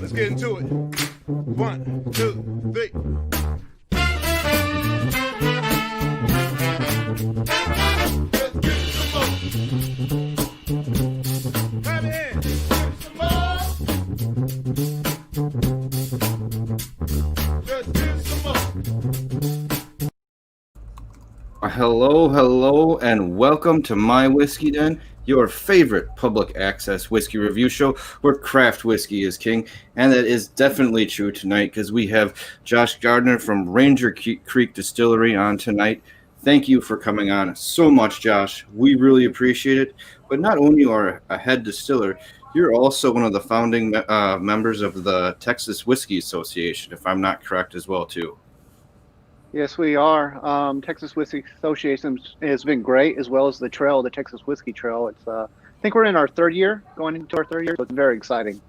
Let's get into it. 1, 2, 3. Hello, and welcome to My Whiskey Den, your favorite public access whiskey review show where craft whiskey is king. And that is definitely true tonight because we have Josh Gardner from Ranger Creek Distillery on tonight. Thank you for coming on so much, Josh. We really appreciate it. But not only are you a head distiller, you're also one of the founding members of the Texas Whiskey Association, if I'm not correct as well, too. Yes, we are. Texas Whiskey Association has been great, as well as the trail, the Texas Whiskey Trail. It's, I think we're in our third year, going into our third year, so it's very exciting.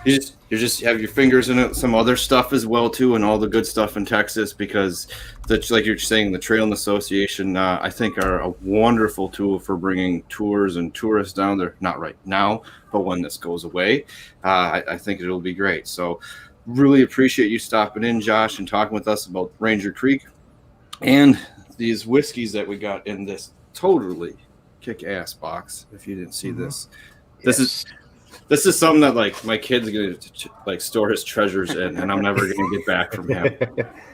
You just have your fingers in some other stuff as well too, and all the good stuff in Texas, because like you're saying, the Trail and Association, I think, are a wonderful tool for bringing tours and tourists down there. Not right now, but when this goes away, I think it'll be great. So really appreciate you stopping in, Josh, and talking with us about Ranger Creek and these whiskeys that we got in this totally kick-ass box. If you didn't see this, this is something that like my kid's gonna like store his treasures in, and I'm never gonna get back from him.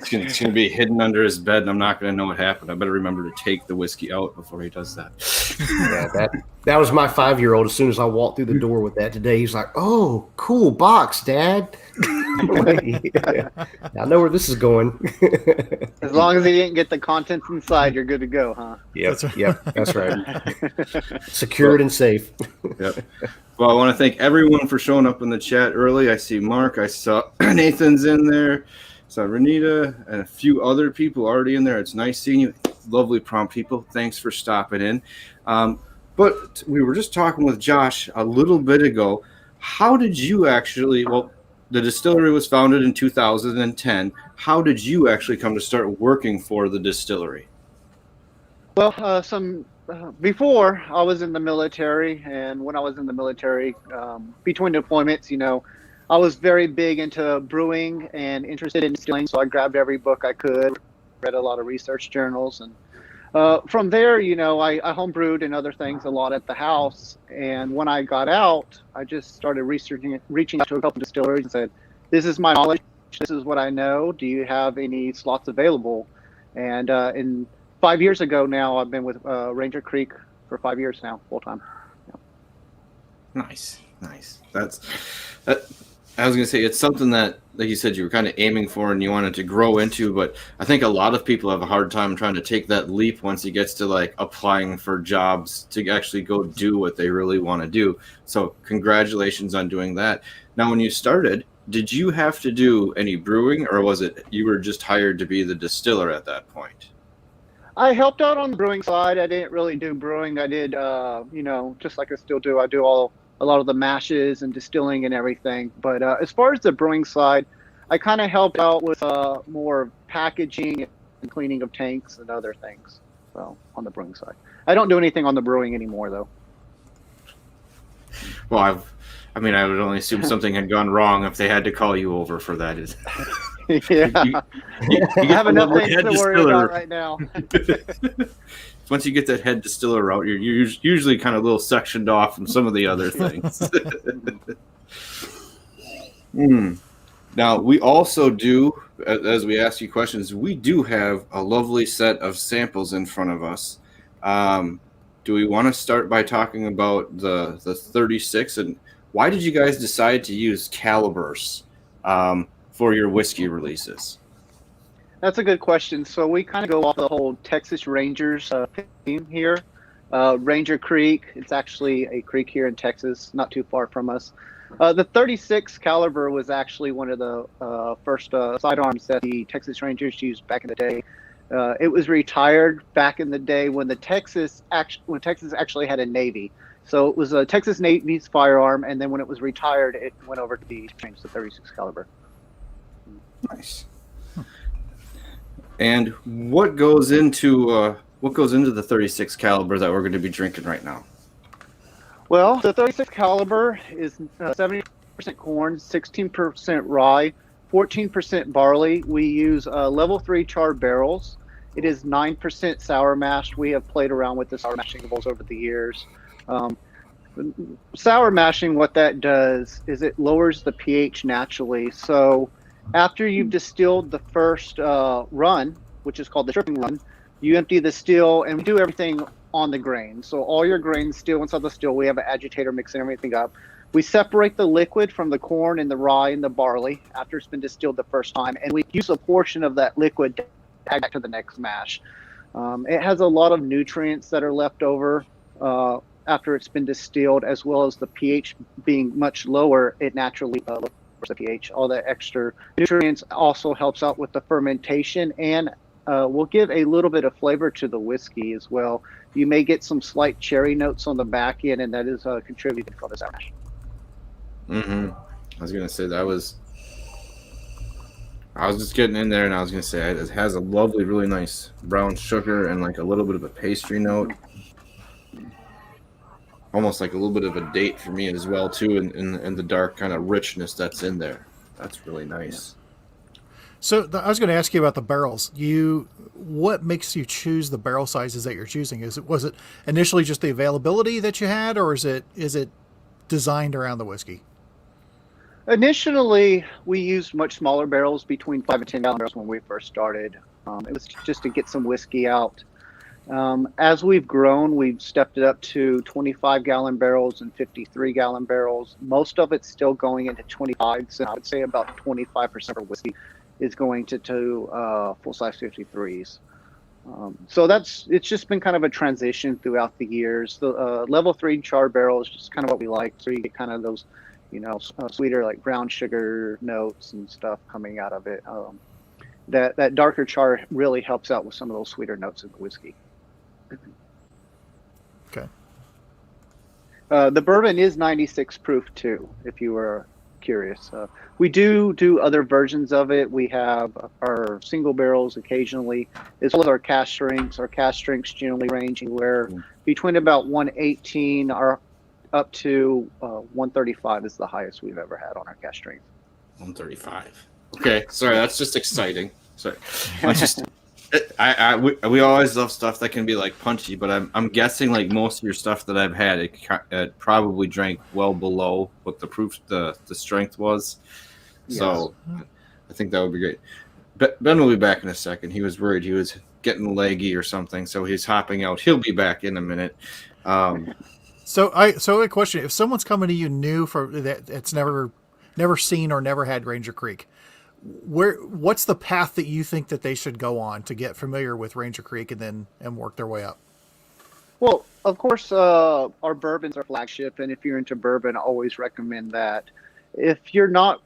It's gonna be hidden under his bed, and I'm not gonna know what happened. I better remember to take the whiskey out before he does that. Yeah, that was my 5-year-old. As soon as I walked through the door with that today, he's like, "Oh, cool box, Dad." Yeah, I know where this is going. As long as he didn't get the contents inside, you're good to go, huh? Yep, that's right. Secured and safe. Yep. Well, I want to thank everyone for showing up in the chat early. I see Mark. I saw Nathan's in there. I saw Renita and a few other people already in there. It's nice seeing you. Lovely, prompt people. Thanks for stopping in. But we were just talking with Josh a little bit ago. How did you actually, well, the distillery was founded in 2010. How did you actually come to start working for the distillery? Well, before I was in the military, and when I was in the military, between deployments, I was very big into brewing and interested in distilling, so I grabbed every book I could, read a lot of research journals, and from there, I homebrewed and other things a lot at the house. And when I got out, I just started reaching out to a couple of distilleries and said, "This is my knowledge. This is what I know. Do you have any slots available?" And in 5 years ago now, I've been with Ranger Creek for 5 years now, full time. Yeah. Nice. I was going to say, it's something that, like you said, you were kind of aiming for and you wanted to grow into, but I think a lot of people have a hard time trying to take that leap once he gets to like applying for jobs to actually go do what they really want to do. So congratulations on doing that. Now, when you started, did you have to do any brewing, or was it you were just hired to be the distiller at that point? I helped out on the brewing side. I didn't really do brewing. I did, just like I still do. I do a lot of the mashes and distilling and everything. But as far as the brewing side, I kind of helped out with more packaging and cleaning of tanks and other things. So on the brewing side, I don't do anything on the brewing anymore, though. Well, I would only assume something had gone wrong if they had to call you over for that. Yeah, you have enough things to worry about right now. Once you get that head distiller out, you're usually kind of a little sectioned off from some of the other things. Now, we also do, as we ask you questions, we do have a lovely set of samples in front of us. Do we want to start by talking about the 36, and why did you guys decide to use calibers for your whiskey releases? That's a good question. So we kind of go off the whole Texas Rangers theme here. Ranger Creek, it's actually a creek here in Texas, not too far from us. The 36 caliber was actually one of the first sidearms that the Texas Rangers used back in the day. It was retired back in the day when Texas actually had a Navy. So it was a Texas Navy's firearm, and then when it was retired, it went over to the 36 caliber. Nice. And what goes into the 36 caliber that we're going to be drinking right now? Well, the 36 caliber is 70% corn, 16% rye, 14% barley. We use level 3 charred barrels. It is 9% sour mash. We have played around with the sour mashingables over the years. Sour mashing, what that does is it lowers the pH naturally. So after you've distilled the first run, which is called the stripping run, you empty the still, and we do everything on the grain. So all your grains still inside the still. We have an agitator mixing everything up. We separate the liquid from the corn and the rye and the barley after it's been distilled the first time, and we use a portion of that liquid to add back to the next mash. It has a lot of nutrients that are left over after it's been distilled, as well as the pH being much lower. It naturally lowers the pH. All the extra nutrients also helps out with the fermentation, and will give a little bit of flavor to the whiskey as well. You may get some slight cherry notes on the back end, and that is contributed for the sour mash. I was gonna say I was just getting in there, and I was gonna say it has a lovely, really nice brown sugar and like a little bit of a pastry note, almost like a little bit of a date for me as well too, in the dark kind of richness that's in there. That's really nice. So I was going to ask you about the barrels. What makes you choose the barrel sizes that you're choosing? Was it initially just the availability that you had, or is it designed around the whiskey? Initially, we used much smaller barrels, between 5 and 10 gallon barrels when we first started. It was just to get some whiskey out. As we've grown, we've stepped it up to 25-gallon barrels and 53-gallon barrels. Most of it's still going into 25s, and I would say about 25% of whiskey is going to full-size 53s. So it's just been kind of a transition throughout the years. The level 3 char barrel is just kind of what we like. So you get kind of those, sweeter like brown sugar notes and stuff coming out of it. That darker char really helps out with some of those sweeter notes in the whiskey. Okay. The bourbon is 96 proof too, if you were curious. We do other versions of it. We have our single barrels occasionally, as well as our cask strengths. Our cask strengths generally range anywhere between about 118 or up to 135 is the highest we've ever had on our cask strength. 135. Okay, sorry, that's just exciting. Sorry, we always love stuff that can be like punchy, but I'm guessing like most of your stuff that I've had, it probably drank well below what the strength was. Yes. So I think that would be great. Ben will be back in a second. He was worried he was getting leggy or something, so he's hopping out. He'll be back in a minute. So a question: if someone's coming to you new for that, it's never seen or never had Ranger Creek, what's the path that you think that they should go on to get familiar with Ranger Creek and work their way up? Well, of course, our bourbon's our flagship, and if you're into bourbon, I always recommend that. If you're not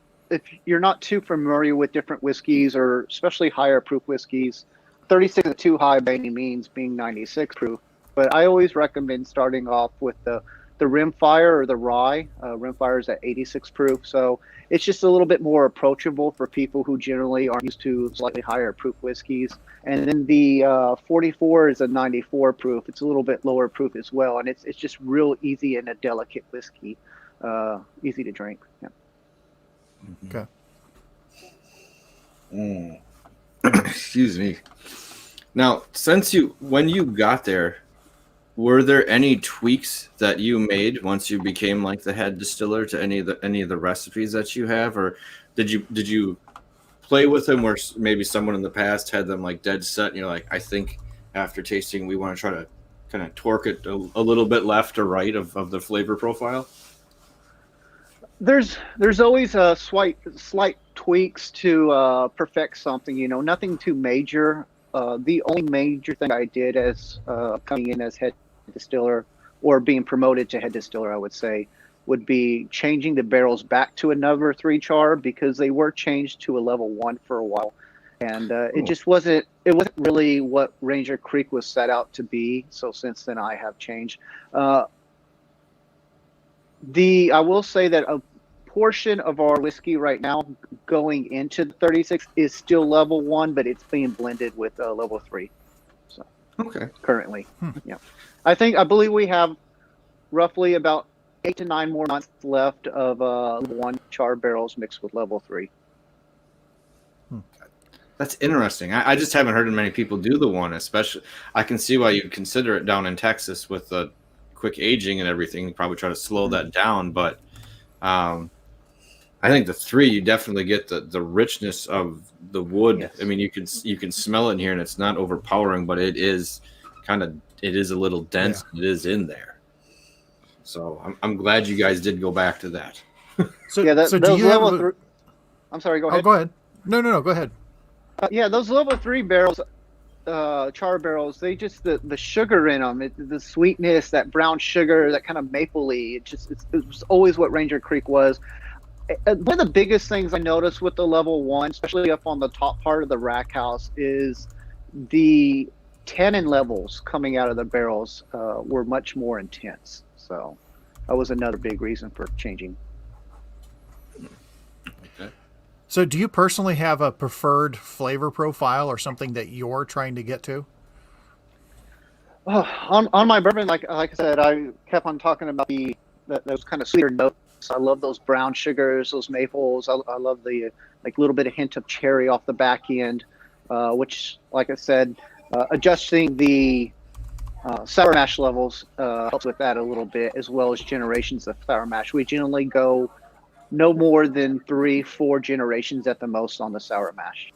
too familiar with different whiskeys, or especially higher proof whiskeys, 36 isn't too high by any means, being 96 proof. But I always recommend starting off with the Rimfire or the Rye. Rimfire is at 86 proof, so it's just a little bit more approachable for people who generally aren't used to slightly higher proof whiskeys. And then the 44 is a 94 proof. It's a little bit lower proof as well, and it's just real easy and a delicate whiskey, easy to drink. Yeah. Okay. Excuse me. Now, when you got there, were there any tweaks that you made once you became like the head distiller to any of the recipes that you have, or did you play with them where maybe someone in the past had them like dead set and you're like, I think after tasting we want to try to kind of torque it a little bit left or right of the flavor profile? There's always a slight tweaks to perfect something, nothing too major. The only major thing I did as coming in as head distiller, or being promoted to head distiller, I would say, would be changing the barrels back to a number 3 char, because they were changed to a level 1 for a while, and it wasn't really what Ranger Creek was set out to be. So since then I have changed. I will say that a portion of our whiskey right now going into the 36 is still level 1, but it's being blended with level 3. So okay, currently, yeah. I believe we have roughly about 8 to 9 more months left of one char barrels mixed with level 3. That's interesting. I just haven't heard of many people do the one, especially. I can see why you'd consider it down in Texas with the quick aging and everything. You probably try to slow that down, but I think the 3, you definitely get the richness of the wood. Yes. I mean, you can smell it in here, and it's not overpowering, but it is a little dense. Yeah. It is in there. So I'm glad you guys did go back to that. So, Yeah, so do those you have level 3. I'm sorry, go ahead. Oh, go ahead. No, go ahead. Yeah, those level 3 barrels, char barrels, they just the sugar in them, the sweetness, that brown sugar, that kind of mapley. It was always what Ranger Creek was. One of the biggest things I noticed with the level 1, especially up on the top part of the rack house, is the tannin levels coming out of the barrels were much more intense. So that was another big reason for changing. So do you personally have a preferred flavor profile or something that you're trying to get to? Oh, on my bourbon, like I said, I kept on talking about those kind of sweeter notes. I love those brown sugars, those maples. I love the little bit of hint of cherry off the back end, which, like I said, adjusting the sour mash levels helps with that a little bit, as well as generations of sour mash. We generally go no more than 3-4 generations at the most on the sour mash.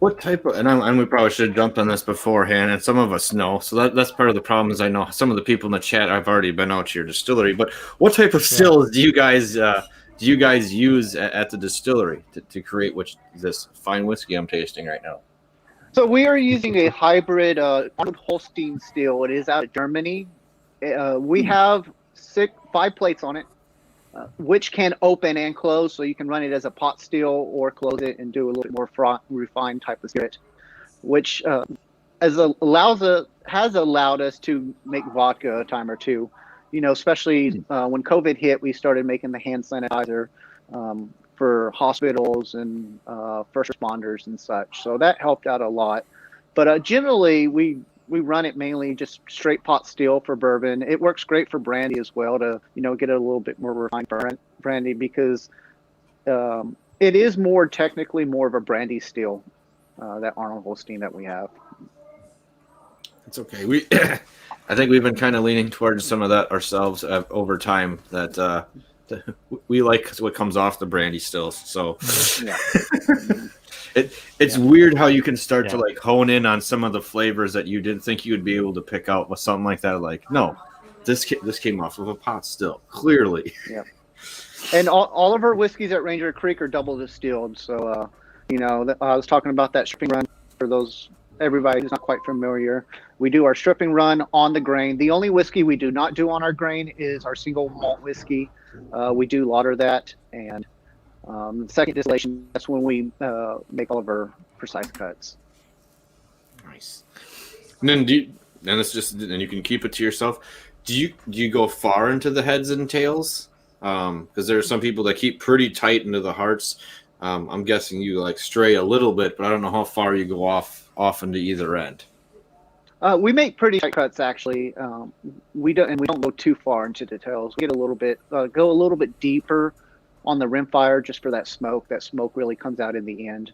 What type of, and we probably should have jumped on this beforehand, and some of us know, so that's part of the problem. Is I know some of the people in the chat, I've already been out to your distillery, but what type of stills do you guys use at the distillery to create this fine whiskey I'm tasting right now? So we are using a hybrid Arnold Holstein still. It is out of Germany. We have 5 plates on it, which can open and close, so you can run it as a pot still or close it and do a little bit more refined type of spirit, which has allowed us to make vodka a time or two. Especially when COVID hit, we started making the hand sanitizer for hospitals and first responders and such. So that helped out a lot. But generally, we run it mainly just straight pot still for bourbon. It works great for brandy as well to get a little bit more refined brandy, because it is technically more of a brandy still, that Arnold Holstein that we have. It's okay. I think we've been kind of leaning towards some of that ourselves over time. That we like what comes off the brandy stills. So Yeah. it's weird how you can start to hone in on some of the flavors that you didn't think you would be able to pick out with something like that. Like, no, this came off of a pot still, clearly. Yeah. And all of our whiskeys at Ranger Creek are double distilled. So, I was talking about that stripping run for those. Everybody who's not quite familiar, we do our stripping run on the grain. The only whiskey we do not do on our grain is our single malt whiskey. We do lauter that, and second distillation, that's when we make all of our precise cuts. Nice. And then then you can keep it to yourself. Do you go far into the heads and tails? Because there are some people that keep pretty tight into the hearts. I'm guessing you stray a little bit, but I don't know how far you go off into either end. We make pretty tight cuts, actually. We don't go too far into details. We get go a little bit deeper on the rimfire just for that smoke. That smoke really comes out in the end.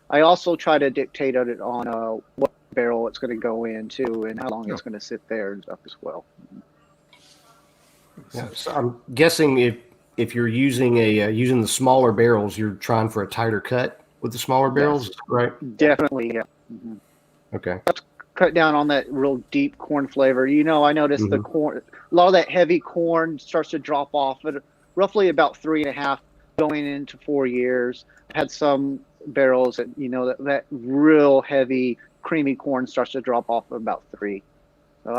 I also try to dictate it on what barrel it's going to go into and how long it's going to sit there and stuff as well. Yeah, so I'm guessing if you're using using the smaller barrels, you're trying for a tighter cut with the smaller barrels, right? Definitely, yeah. Mm-hmm. Okay. Cut down on that real deep corn flavor. I noticed the corn, a lot of that heavy corn starts to drop off at roughly about 3.5 going into 4 years. I had some barrels that, that real heavy creamy corn starts to drop off at about 3. So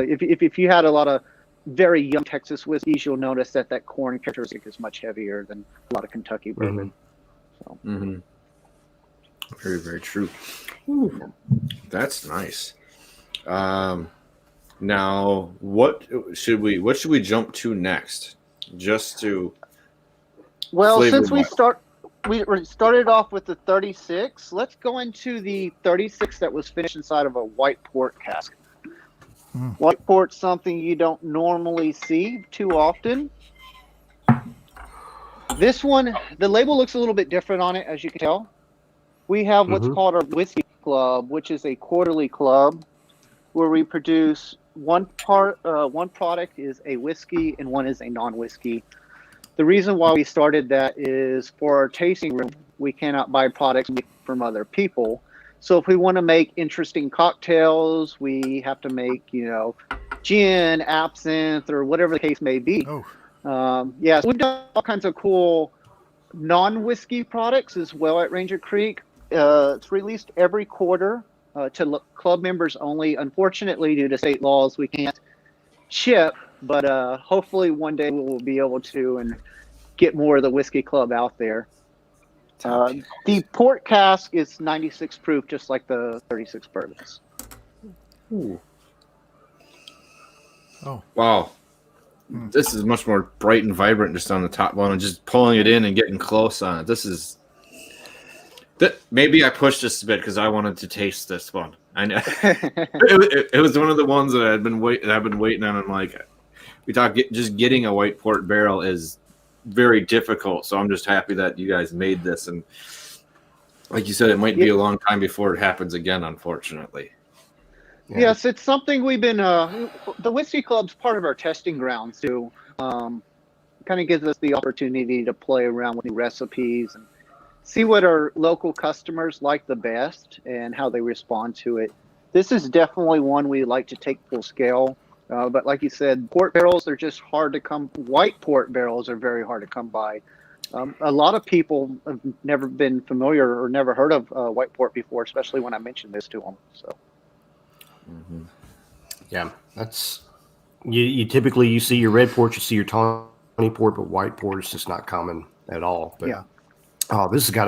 if you had a lot of very young Texas whiskeys, you'll notice that corn characteristic is much heavier than a lot of Kentucky bourbon. So. Mm-hmm. Very, very true. Ooh, that's nice. Now, what should we jump to next? Just to since we we started off with the 36. Let's go into the 36 that was finished inside of a white port cask. White port's something you don't normally see too often. This one, the label looks a little bit different on it, as you can tell. We have what's called our whiskey club, which is a quarterly club where we produce one product is a whiskey and one is a non-whiskey. The reason why we started that is for our tasting room, we cannot buy products from other people. So if we want to make interesting cocktails, we have to make, gin, absinthe, or whatever the case may be. So we've done all kinds of cool non-whiskey products as well at Ranger Creek. It's released every quarter to club members only. Unfortunately, due to state laws, we can't ship, but hopefully one day we will be able to and get more of the whiskey club out there. The port cask is 96 proof, just like the 36 bourbons. Ooh. Oh. Wow. This is much more bright and vibrant just on the top one and just pulling it in and getting close on it. Maybe I pushed this a bit because I wanted to taste this one. I know it was one of the ones that I've been waiting on. I'm like, just getting a white port barrel is very difficult. So I'm just happy that you guys made this. And like you said, it might be a long time before it happens again, unfortunately. Yeah. Yes, it's something we've been, the Whiskey Club's part of our testing grounds too. Kind of gives us the opportunity to play around with new recipes and see what our local customers like the best and how they respond to it. This is definitely one we like to take full scale. But like you said, port barrels are just hard to come. White port barrels are very hard to come by. A lot of people have never been familiar or never heard of white port before, especially when I mentioned this to them. So, yeah, that's you typically you see your red port, you see your tawny port, but white port is just not common at all. But this has got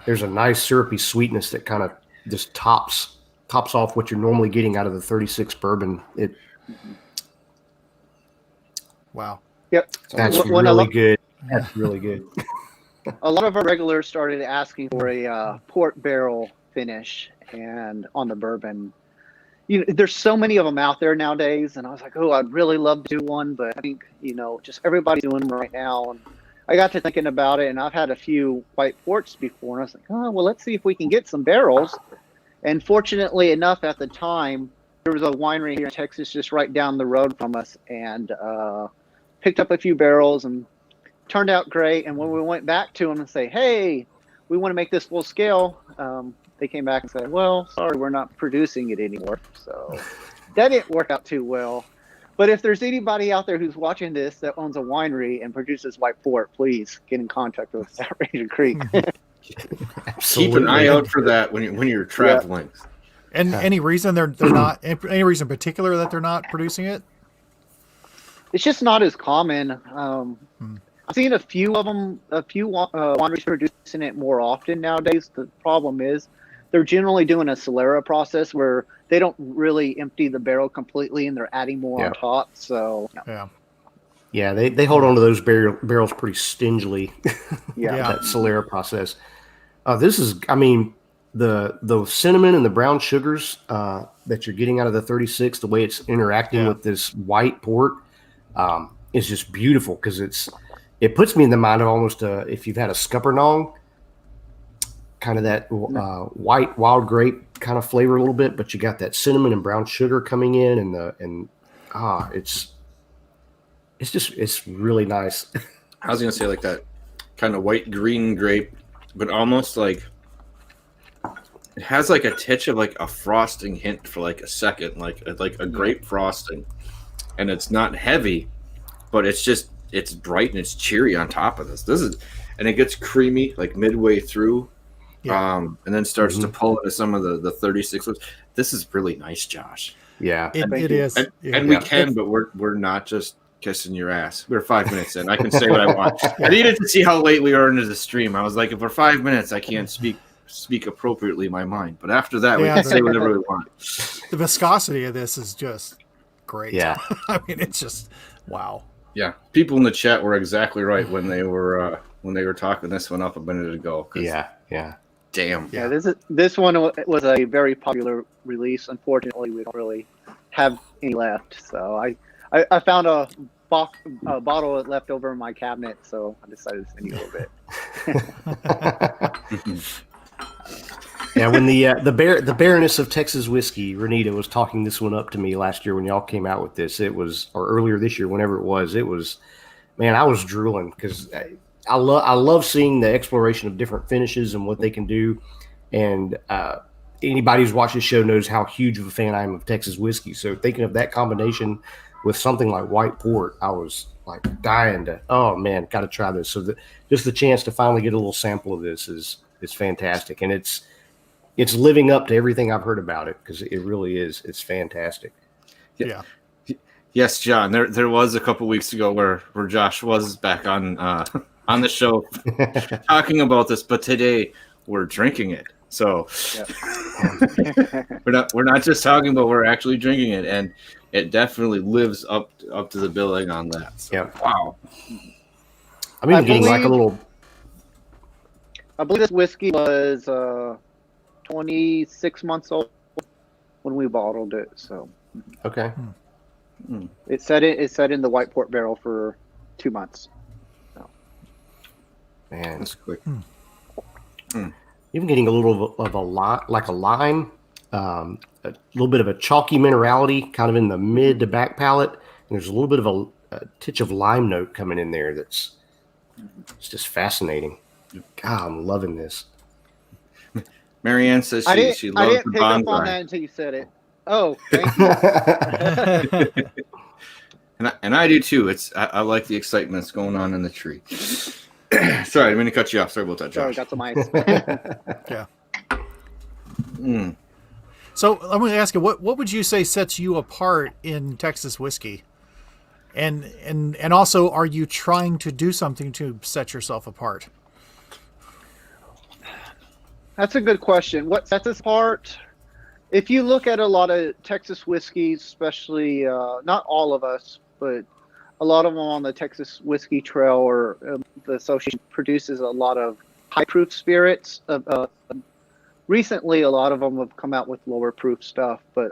there's a nice syrupy sweetness that kind of just tops off what you're normally getting out of the 36 bourbon. Wow. Yep. That's really good. That's really good. A lot of our regulars started asking for a port barrel finish and on the bourbon. There's so many of them out there nowadays, and I was like, oh, I'd really love to do one, but I think, just everybody's doing them right now. And I got to thinking about it, and I've had a few white ports before, and I was like, oh, well, let's see if we can get some barrels. And fortunately enough, at the time, there was a winery here in Texas just right down the road from us, and picked up a few barrels and turned out great. And when we went back to them and say, hey, we want to make this full scale, they came back and said, well, sorry, we're not producing it anymore. So that didn't work out too well. But if there's anybody out there who's watching this that owns a winery and produces white port, please get in contact with us at Ranger Creek. Keep an eye out for that when you're traveling. And any reason they're not? Any reason in particular that they're not producing it? It's just not as common. I've seen a few of them, wineries producing it more often nowadays. The problem is they're generally doing a Solera process where they don't really empty the barrel completely and they're adding more on top. So yeah, they hold on to those barrels pretty stingily. Yeah. That Solera process. This is, the cinnamon and the brown sugars that you're getting out of the 36, the way it's interacting with this white port is just beautiful because it puts me in the mind of almost if you've had a Scuppernong, kind of that white wild grape kind of flavor a little bit, but you got that cinnamon and brown sugar coming in, it's really nice. I was gonna say like that kind of white green grape, but almost like it has like a touch of like a frosting hint for like a second, like a grape frosting, and it's not heavy, but it's bright and it's cheery on top of this. And it gets creamy like midway through, and then starts to pull into some of the 36. This is really nice, Josh. Yeah, it is. And we can, but we're not just kissing your ass. We're 5 minutes in. I can say what I want. I needed to see how late we are into the stream. I was like, if we're 5 minutes, I can't speak appropriately my mind. But after that, we can say whatever we want. The viscosity of this is just great. Yeah. I mean, it's just wow. Yeah, people in the chat were exactly right when they were when they were talking this one up a minute ago. Yeah. Damn. Yeah, this one was a very popular release. Unfortunately, we don't really have any left. So I found a bottle left over in my cabinet, so I decided to send you a little bit. Yeah, when the Baroness of Texas whiskey, Renita, was talking this one up to me last year when y'all came out with this, or earlier this year, whenever it was, man, I was drooling because I love seeing the exploration of different finishes and what they can do. And anybody who's watched the show knows how huge of a fan I am of Texas whiskey. So thinking of that combination with something like white port, I was like dying to, oh man, got to try this. So just the chance to finally get a little sample of this is fantastic. And it's living up to everything I've heard about it, because it really is. It's fantastic. Yeah. Yes, John. There was a couple weeks ago where Josh was back on the show talking about this, but today we're drinking it. So we're not just talking about, we're actually drinking it, and it definitely lives up to the billing on that. So, yeah. Wow. I'm even getting like a little. I believe this whiskey was 26 months old when we bottled it. So Okay. it sat in the white port barrel for 2 months. So. Man, That's quick. even getting a little of a lime, a little bit of a chalky minerality, kind of in the mid to back palate. And there's a little bit of a titch of lime note coming in there. It's just fascinating. God, I'm loving this. Marianne says she loves I didn't the pick up on bonsai. that until you said it. Oh, thank you. And I do too. I like the excitement that's going on in the tree. Sorry, I'm going to cut you off. Sorry about that, Sorry, Josh. got some ice. Yeah. So I'm going to ask you, what would you say sets you apart in Texas whiskey? And also, are you trying to do something to set yourself apart? That's a good question. What sets us apart? If you look at a lot of Texas whiskeys, especially not all of us, but a lot of them on the Texas Whiskey Trail, or the association produces a lot of high proof spirits. Recently, a lot of them have come out with lower proof stuff, but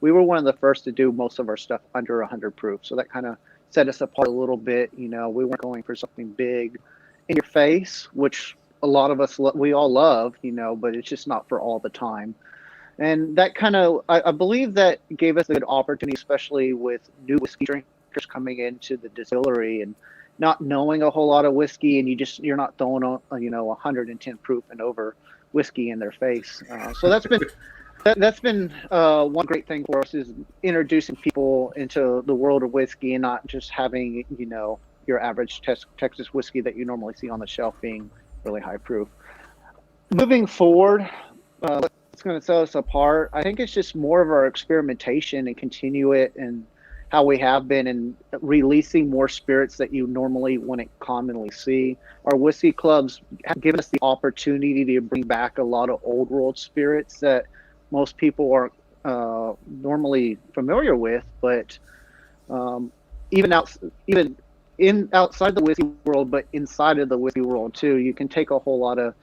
we were one of the first to do most of our stuff under 100 proof. So that kind of set us apart a little bit. You know, we weren't going for something big in your face, which a lot of us, we all love, you know, but it's just not for all the time. And that kind of, I believe that gave us a good opportunity, especially with new whiskey drinkers coming into the distillery and not knowing a whole lot of whiskey, and you're not throwing on, 110 proof and over whiskey in their face. So that's been one great thing for us, is introducing people into the world of whiskey and not just having, your average Texas whiskey that you normally see on the shelf being really high proof. Moving forward, what's going to set us apart, I think it's just more of our experimentation and continue it, and how we have been in releasing more spirits that you normally wouldn't commonly see. Our whiskey clubs have given us the opportunity to bring back a lot of old world spirits that most people aren't normally familiar with, but even outside the whiskey world, but inside of the whiskey world too, you can take a whole lot of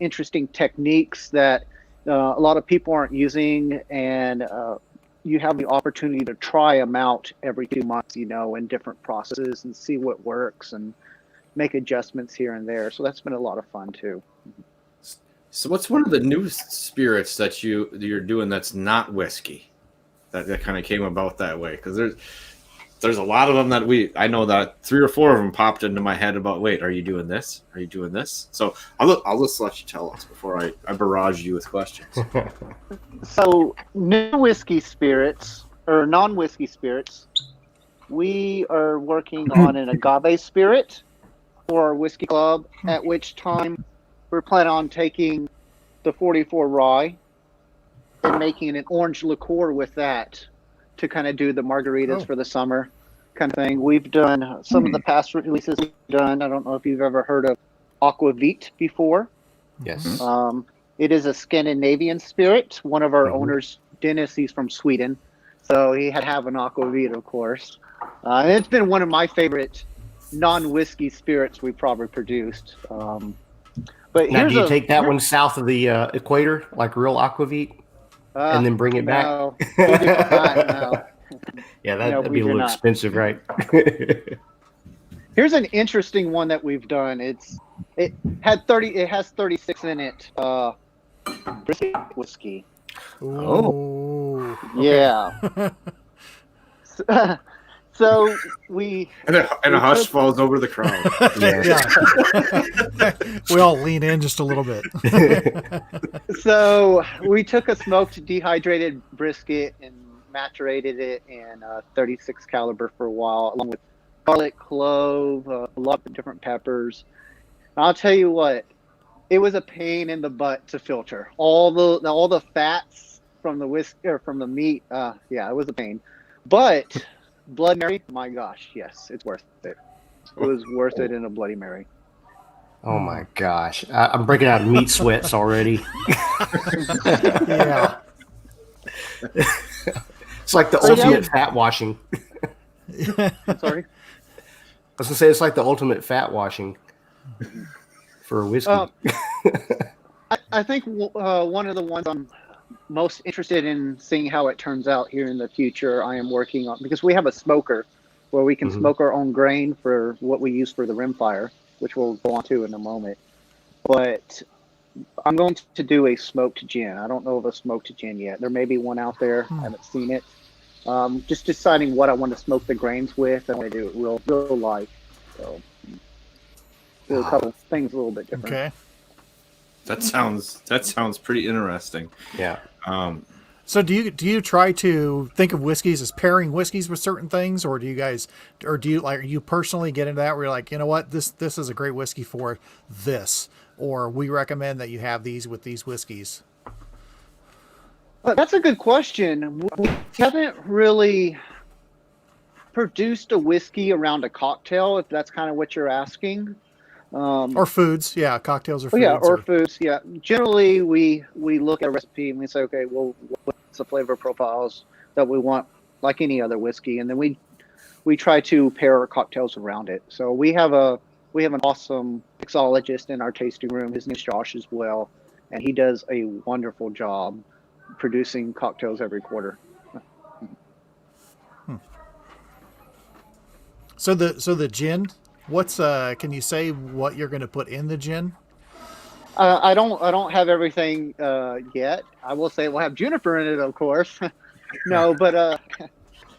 interesting techniques that a lot of people aren't using, and you have the opportunity to try them out every 2 months, in different processes, and see what works and make adjustments here and there. So that's been a lot of fun too. So what's one of the new spirits that you're doing that's not whiskey that kind of came about that way? Because there's a lot of them that I know that 3 or 4 of them popped into my head about, wait, are you doing this? Are you doing this? So I'll just let you tell us before I barrage you with questions. So new whiskey spirits, or non-whiskey spirits, we are working on an agave spirit for our whiskey club, at which time we're planning on taking the 44 rye and making an orange liqueur with that to kind of do the margaritas for the summer kind of thing. We've done some of the past releases we've done. I don't know if you've ever heard of Aquavit before. Yes. It is a Scandinavian spirit. One of our owners, Dennis, he's from Sweden, so he had to have an Aquavit, of course. And it's been one of my favorite non-whiskey spirits we probably produced. But Now, here's do you take that one south of the equator, like real Aquavit, and then bring it back? No, we do not, no. Yeah, No, that'd we be a do little not. expensive, right? Here's an interesting one that we've done. It has 36 in it. Brisket whiskey. Ooh. Yeah. So we And a hush falls over the crowd. Yeah. We all lean in just a little bit. So we took a smoked dehydrated brisket and macerated it in 36 caliber for a while, along with garlic, clove, a lot of different peppers. And I'll tell you what, it was a pain in the butt to filter all the fats from the whiskey or from the meat. Yeah, it was a pain. But Bloody Mary, my gosh, yes, it's worth it. It was worth it in a Bloody Mary. Oh my gosh, I'm breaking out meat sweats already. Yeah. It's like the ultimate fat washing. I'm sorry. I was gonna say it's like the ultimate fat washing for a whiskey. I think one of the ones I'm most interested in seeing how it turns out here in the future, I am working on, because we have a smoker where we can smoke our own grain for what we use for the Rimfire, which we'll go on to in a moment. But I'm going to do a smoked gin. I don't know of a smoked gin yet. There may be one out there. I haven't seen it. Just deciding what I want to smoke the grains with. I want to do it real light. So do a couple things a little bit different. Okay. That sounds pretty interesting. Yeah. So do you try to think of whiskeys as pairing whiskeys with certain things, or do you personally get into that where you're like, you know what, this is a great whiskey for this, or we recommend that you have these with these whiskeys? That's a good question. We haven't really produced a whiskey around a cocktail, if that's kind of what you're asking. Or foods, yeah, cocktails or foods. Yeah, or foods, yeah. Generally, we look at a recipe and we say, okay, well, what's the flavor profiles that we want, like any other whiskey, and then we try to pair our cocktails around it. So we have an awesome mixologist in our tasting room. His name's Josh as well, and he does a wonderful job producing cocktails every quarter. So the gin, what's can you say what you're going to put in the gin? I don't have everything yet. I will say we'll have juniper in it, of course. No, but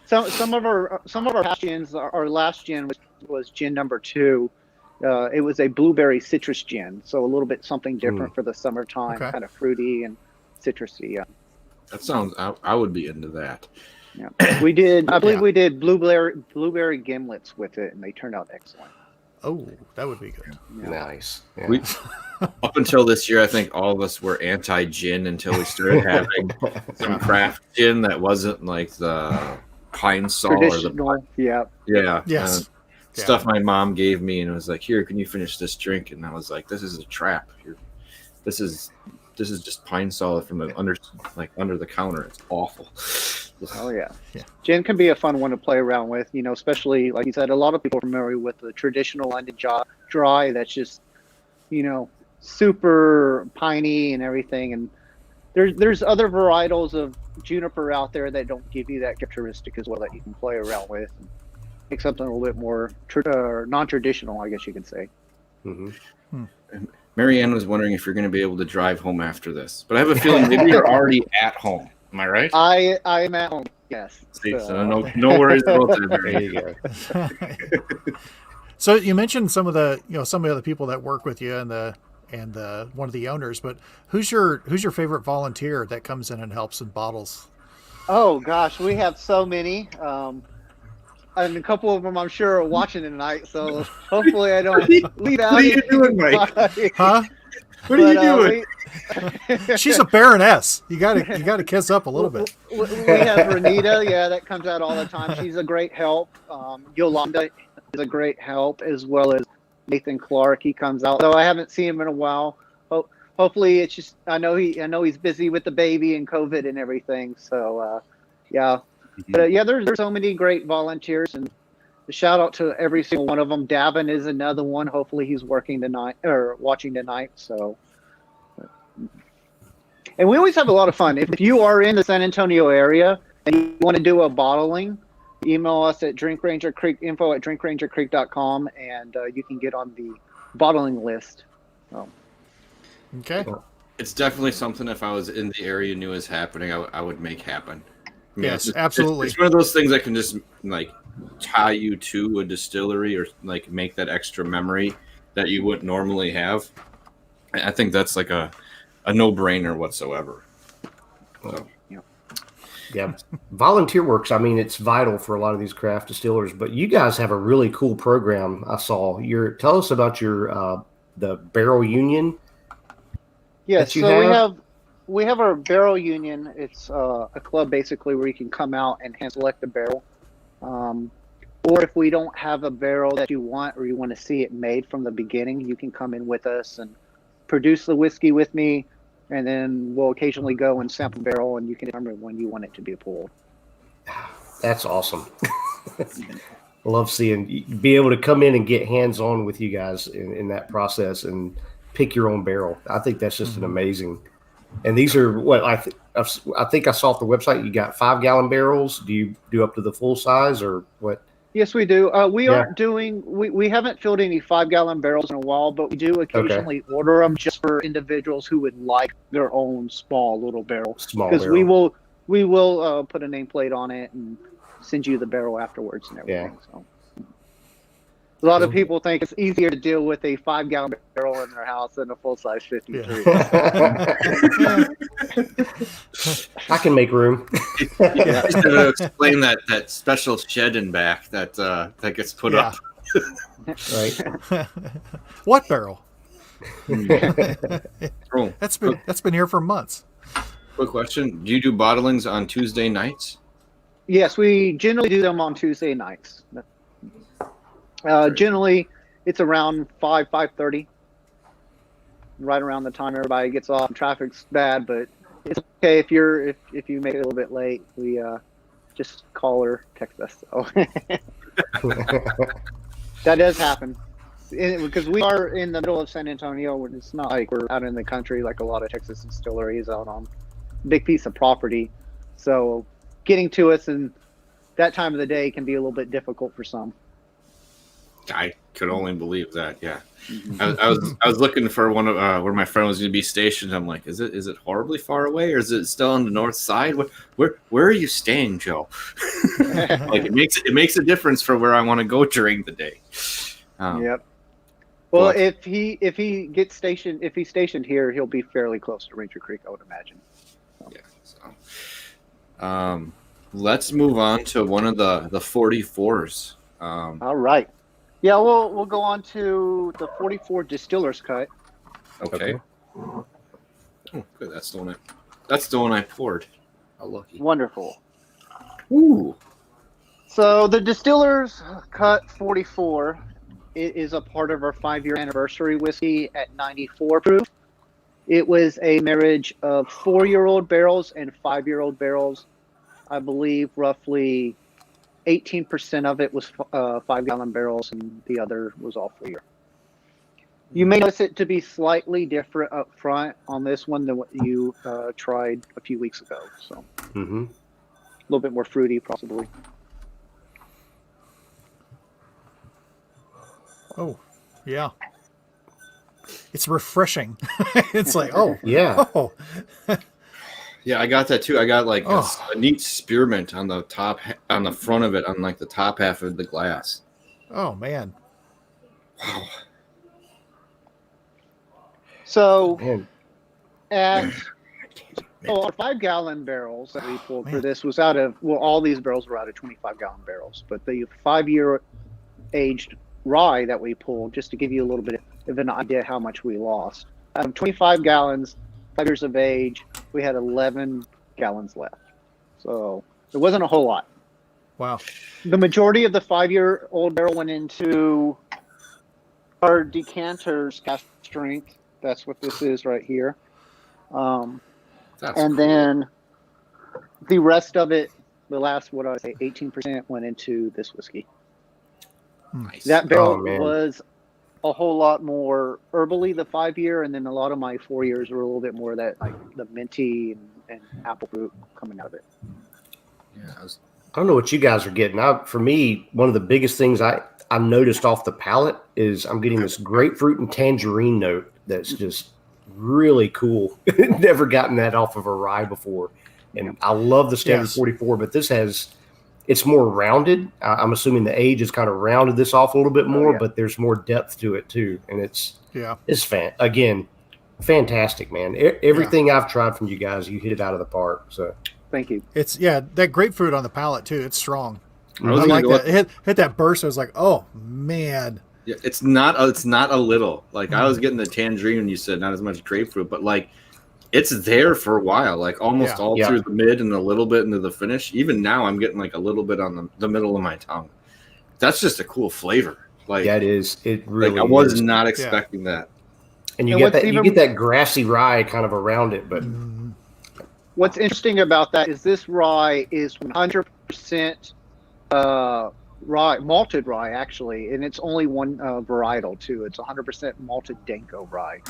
some of our past gins, our last gin was gin number 2. It was a blueberry citrus gin, so a little bit something different for the summertime, kind of fruity and citrusy. Yeah. That sounds. I would be into that. Yeah, we did. I believe we did blueberry gimlets with it, and they turned out excellent. Oh, that would be good. Yeah. Nice. Yeah. We, up until this year, I think all of us were anti-gin until we started having some craft gin that wasn't like the pine sol or the yeah. Stuff my mom gave me, and it was like, "Here, can you finish this drink?" And I was like, "This is a trap. This is just pine sol from under the counter. It's awful." Oh yeah. Gin can be a fun one to play around with, especially like you said, a lot of people are familiar with the traditional London dry that's just, super piney and everything. And there's other varietals of juniper out there that don't give you that characteristic as well that you can play around with and make something a little bit more non-traditional, I guess you could say. Mm-hmm. Marianne was wondering if you're going to be able to drive home after this, but I have a feeling maybe you're already at home. Am I right? I am at home. Yes. See, so no worries about that. There you go. So you mentioned some of the people that work with you and one of the owners, but who's your favorite volunteer that comes in and helps and bottles? Oh gosh, we have so many. And a couple of them I'm sure are watching tonight, so hopefully I don't leave out. What are you doing, Mike? Huh? What are you doing? She's a baroness. You gotta kiss up a little bit. We have Renita, that comes out all the time. She's a great help. Yolanda is a great help, as well as Nathan Clark. He comes out, though I haven't seen him in a while. Hopefully, it's just I know he's busy with the baby and COVID and everything. So yeah. But there's so many great volunteers, and shout out to every single one of them. Davin is another one. Hopefully he's working tonight or watching tonight. So, and we always have a lot of fun. If you are in the San Antonio area and you want to do a bottling, email us at info@drinkrangercreek.com, and you can get on the bottling list. Okay. It's definitely something, if I was in the area, knew was happening, I would make happen. I mean, Yes, absolutely. It's one of those things that can just like tie you to a distillery or like make that extra memory that you wouldn't normally have. I think that's like a no-brainer whatsoever. So. Yeah, volunteer works. I mean, it's vital for a lot of these craft distillers. But you guys have a really cool program. I saw. Tell us about your the Barrel Union. Yes, so we have our Barrel Union. It's a club basically where you can come out and hand select a barrel. Or if we don't have a barrel that you want or you want to see it made from the beginning, you can come in with us and produce the whiskey with me. And then we'll occasionally go and sample barrel, and you can determine when you want it to be pulled. That's awesome. Love be able to come in and get hands-on with you guys in that process and pick your own barrel. I think that's just an amazing. And these are what I think I saw at the website. You got 5-gallon barrels. Do you do up to the full size or what? Yes, we do. We aren't doing. We haven't filled any 5-gallon barrels in a while, but we do occasionally order them just for individuals who would like their own small little barrel. Because we will put a nameplate on it and send you the barrel afterwards and everything. Yeah. So a lot of people think it's easier to deal with a 5-gallon barrel in their house than a full-size 53. Yeah. I can make room. Yeah, just to explain that special shed in back that gets put up. Right. What barrel? Oh, that's been here for months. Quick question: do you do bottlings on Tuesday nights? Yes, we generally do them on Tuesday nights. Generally, it's around 5:30, right around the time everybody gets off. Traffic's bad, but it's okay if you make it a little bit late. We just call or text us. So. That does happen because we are in the middle of San Antonio. It's not like we're out in the country like a lot of Texas distilleries out on a big piece of property. So getting to us in that time of the day can be a little bit difficult for some. I could only believe that. Yeah, I was looking for one of where my friend was going to be stationed. I'm like, is it horribly far away, or is it still on the north side? Where are you staying, Joe? Like it makes a difference for where I want to go during the day. Yep. Well, if he's stationed here, he'll be fairly close to Ranger Creek, I would imagine. So. Yeah. So, let's move on to one of the 44s. All right. Yeah, we'll go on to the 44 Distillers Cut. Okay. Oh, good. That's the one I poured. How lucky. Wonderful. Ooh. So the Distillers Cut 44 is a part of our 5-year anniversary whiskey at 94 proof. It was a marriage of 4-year-old barrels and 5-year-old barrels. I believe roughly 18% of it was 5-gallon barrels, and the other was all 4-year. You may notice it to be slightly different up front on this one than what you tried a few weeks ago. So a little bit more fruity, possibly. Oh, yeah. It's refreshing. It's like, oh, yeah. Oh. Yeah, I got that too. I got like a neat spearmint on the top, on the front of it, on like the top half of the glass. Oh man! Wow. So, our 5-gallon barrels that we pulled for this was out of all these barrels were out of 25-gallon barrels, but the 5-year aged rye that we pulled, just to give you a little bit of an idea how much we lost. Out of 25 gallons. 5 years of age, we had 11 gallons left. So it wasn't a whole lot. Wow. The majority of the 5-year-old barrel went into our decanters cask strength. That's what this is right here. Then the rest of it, the last, 18% went into this whiskey. Nice. That barrel man. was a whole lot more herbally, the 5-year, and then a lot of my 4 years were a little bit more that like the minty and apple fruit coming out of it. Yeah, I don't know what you guys are getting. For me, one of the biggest things I noticed off the palate is I'm getting this grapefruit and tangerine note that's just really cool. Never gotten that off of a rye before. And I love the standard 44, but it's more rounded. I'm assuming the age has kind of rounded this off a little bit more, but there's more depth to it too. And it's fantastic, man. Everything I've tried from you guys, you hit it out of the park. So thank you. It's that grapefruit on the palate too. It's strong. I like that. It hit that burst. I was like, oh man. Yeah, it's not a little. Like I was getting the tangerine when you said not as much grapefruit, but like it's there for a while, like almost all through the mid and a little bit into the finish. Even now I'm getting like a little bit on the middle of my tongue. That's just a cool flavor. Like it is. It really I was not expecting that. And you get that grassy rye kind of around it, but what's interesting about that is this rye is 100% rye, malted rye actually, and it's only one varietal too. It's 100% malted Danko rye.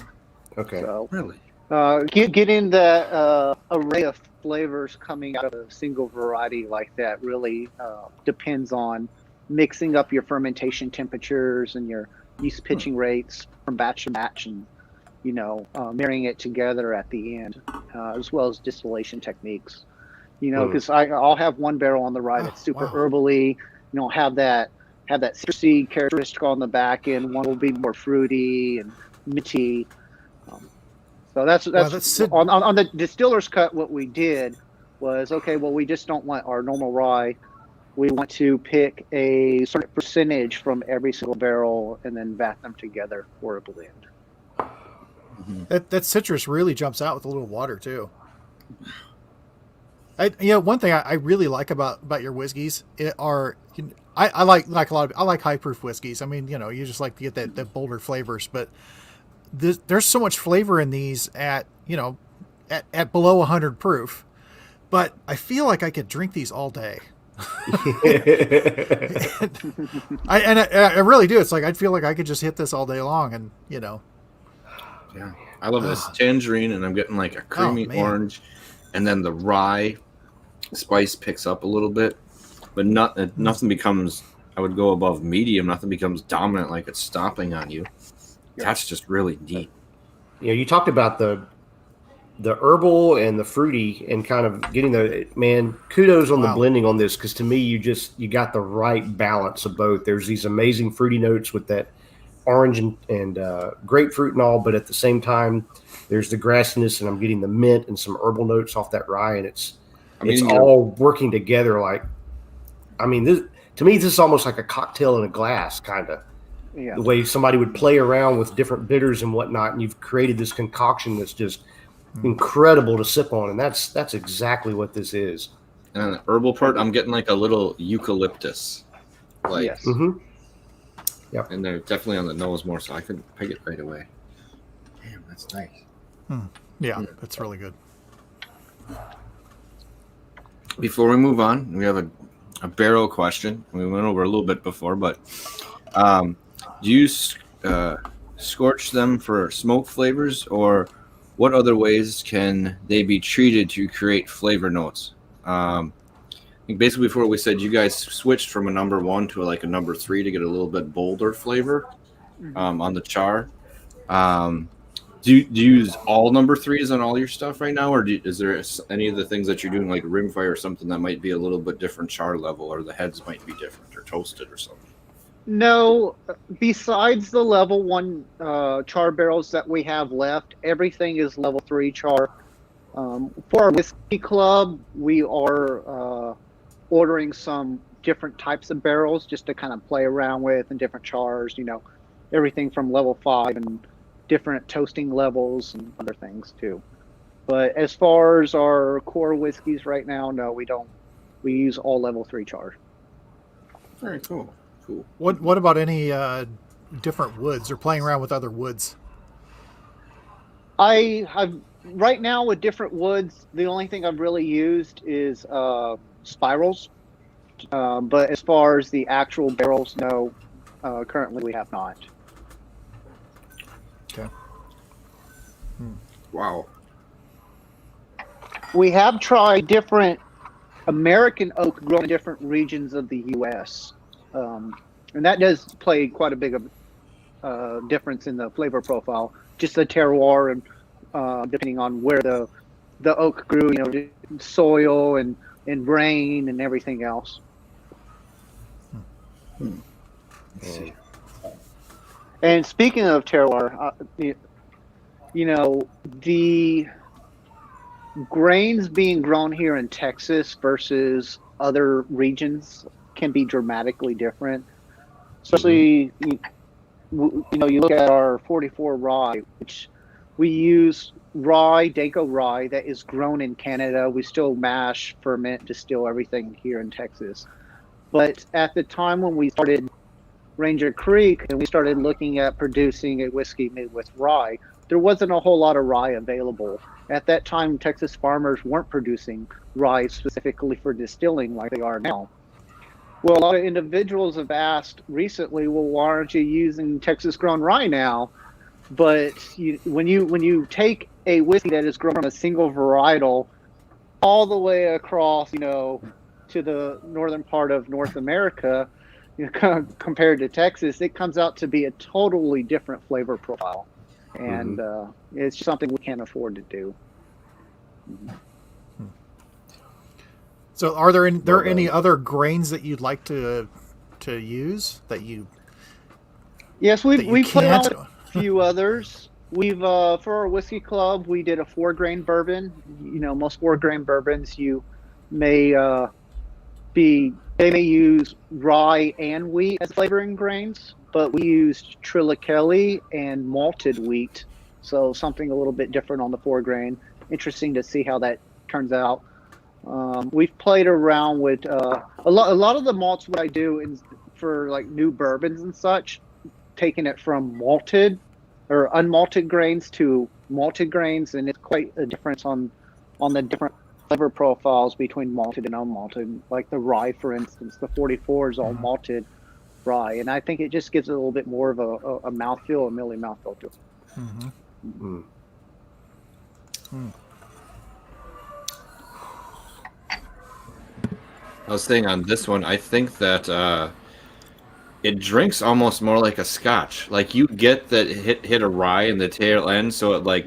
Okay. So, really? Getting the array of flavors coming out of a single variety like that really depends on mixing up your fermentation temperatures and your yeast pitching rates from batch to batch, and marrying it together at the end, as well as distillation techniques. Because I'll have one barrel on the rye that's super herbally, have that citrusy characteristic on the back end. One will be more fruity and minty. So that's on the Distillers Cut. What we did was, we just don't want our normal rye. We want to pick a certain percentage from every single barrel and then vat them together for a blend. That citrus really jumps out with a little water too. One thing I really like about your whiskeys I like high proof whiskeys. I mean, you just like to get that bolder flavors, but there's so much flavor in these at below 100 proof, but I feel like I could drink these all day. I really do. It's like I'd feel like I could just hit this all day long, and Yeah, I love this tangerine, and I'm getting like a creamy orange, and then the rye spice picks up a little bit, but nothing becomes. I would go above medium. Nothing becomes dominant, like it's stomping on you. That's just really neat. You talked about the herbal and the fruity and kind of getting kudos on the blending on this, because to me you got the right balance of both. There's these amazing fruity notes with that orange and grapefruit and all, but at the same time there's the grassiness, and I'm getting the mint and some herbal notes off that rye, and it's all working together. This is almost like a cocktail in a glass, kind of. Yeah. The way somebody would play around with different bitters and whatnot, and you've created this concoction that's just incredible to sip on, and that's exactly what this is. And on the herbal part, I'm getting like a little eucalyptus, yes. Yep. And they're definitely on the nose more, so I could pick it right away. Damn, that's nice. Yeah, that's really good. Before we move on, we have a barrel question. We went over a little bit before, but do you scorch them for smoke flavors, or what other ways can they be treated to create flavor notes? I think basically before we said you guys switched from a number 1 to like a number 3 to get a little bit bolder flavor on the char. Do you use all number 3s on all your stuff right now, or is there any of the things that you're doing like Rimfire or something that might be a little bit different char level, or the heads might be different or toasted or something? No, besides the level 1 char barrels that we have left, everything is level 3 char. For our whiskey club, we are ordering some different types of barrels just to kind of play around with, and different chars, everything from level 5 and different toasting levels and other things too. But as far as our core whiskeys right now, no, we don't. We use all level 3 char. Very cool. What about any different woods, or playing around with other woods? I've right now with different woods, the only thing I've really used is spirals. But as far as the actual barrels, no, currently we have not. Okay. Wow. We have tried different American oak grown in different regions of the U.S. And that does play quite a big difference in the flavor profile. Just the terroir and depending on where the oak grew, soil and rain and everything else. And speaking of terroir, the grains being grown here in Texas versus other regions can be dramatically different. Especially, you look at our 44 rye, which we use Daco rye that is grown in Canada. We still mash, ferment, distill everything here in Texas. But at the time when we started Ranger Creek and we started looking at producing a whiskey made with rye, there wasn't a whole lot of rye available. At that time, Texas farmers weren't producing rye specifically for distilling like they are now. Well, a lot of individuals have asked recently, well, why aren't you using Texas grown rye now? But when you take a whiskey that is grown from a single varietal all the way across, to the northern part of North America, compared to Texas, it comes out to be a totally different flavor profile. And it's something we can't afford to do. So, are there any other grains that you'd like to use that you? Yes, we put can't? out a few others. We've for our whiskey club, we did a 4-grain bourbon. Most 4-grain bourbons may use rye and wheat as flavoring grains, but we used triticale and malted wheat, so something a little bit different on the 4-grain. Interesting to see how that turns out. We've played around with a lot of the malts. What I do for like new bourbons and such, taking it from malted or unmalted grains to malted grains, and it's quite a difference on the different flavor profiles between malted and unmalted. Like the rye, for instance, the 44 is all malted rye, and I think it just gives it a little bit more of a mouthfeel, a milly mouthfeel to it. I was saying on this one, I think that it drinks almost more like a scotch. Like you get that hit a rye in the tail end, so it like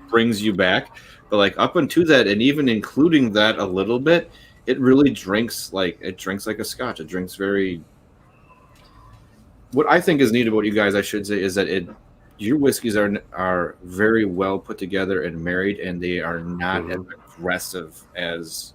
brings you back. But like up into that, and even including that a little bit, it really drinks like a scotch. It drinks very. What I think is neat about you guys, I should say, is that your whiskeys are very well put together and married, and they are not as aggressive as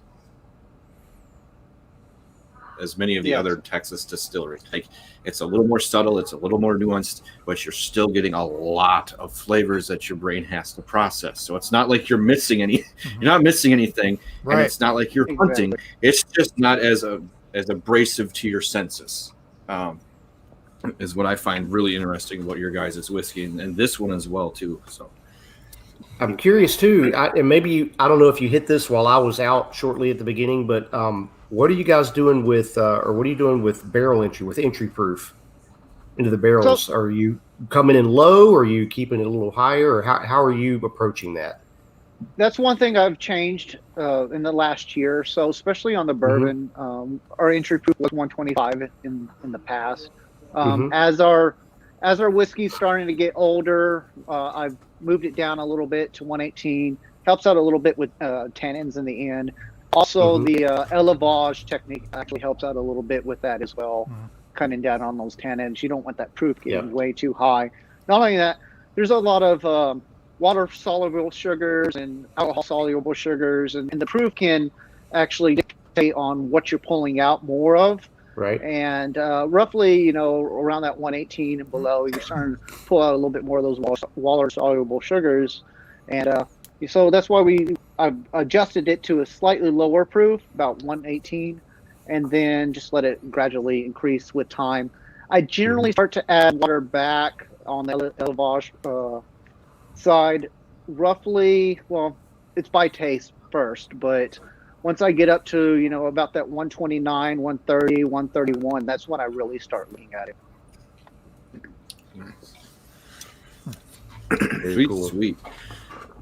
many of the other Texas distilleries. Like it's a little more subtle, it's a little more nuanced, but you're still getting a lot of flavors that your brain has to process. So it's not like you're missing you're not missing anything, right. And it's not like you're hunting. It's just not as abrasive to your senses. Is what I find really interesting about your guys' whiskey, and this one as well too. So I'm curious too, and maybe I don't know if you hit this while I was out shortly at the beginning, but what are you guys doing with, or what are you doing with barrel entry, with entry proof into the barrels? So, are you coming in low, or are you keeping it a little higher, or how are you approaching that? That's one thing I've changed in the last year or so, especially on the bourbon. Our entry proof was 125 in the past. As our whiskey's starting to get older, I've moved it down a little bit to 118. Helps out a little bit with tannins in the end. Also, the élevage technique actually helps out a little bit with that as well, cutting down on those tannins. You don't want that proof getting way too high. Not only that, there's a lot of water-soluble sugars and alcohol-soluble sugars, and the proof can actually dictate on what you're pulling out more of. Right. And roughly, around that 118 and below, you're starting to pull out a little bit more of those water-soluble sugars. And so that's why I've adjusted it to a slightly lower proof, about 118, and then just let it gradually increase with time. I generally start to add water back on the élevage side, roughly, well, it's by taste first, but once I get up to, about that 129, 130, 131, that's when I really start looking at it. Sweet, cool. sweet.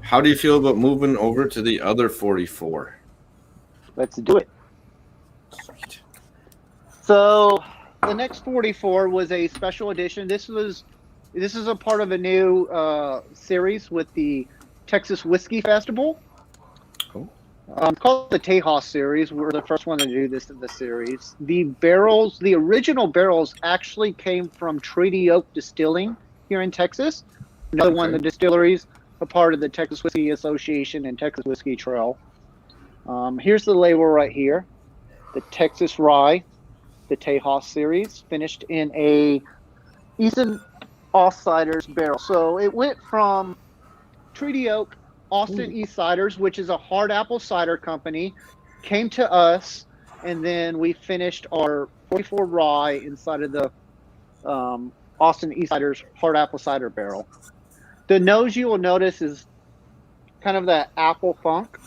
How do you feel about moving over to the other 44? Let's do it. So the next 44 was a special edition. This is a part of a new series with the Texas Whiskey Festival. Cool. It's called the Tejas series. We're the first one to do this in the series. The barrels, the original barrels, actually came from Treaty Oak Distilling here in Texas. Another one of the distilleries, a part of the Texas Whiskey Association and Texas Whiskey Trail. Here's the label right here. The Texas Rye, the Tejas series, finished in a Easton Ciders barrel. So it went from Treaty Oak, Austin East Ciders, which is a hard apple cider company, came to us, and then we finished our 44 rye inside of the Austin East Ciders hard apple cider barrel. The nose you will notice is kind of that apple funk.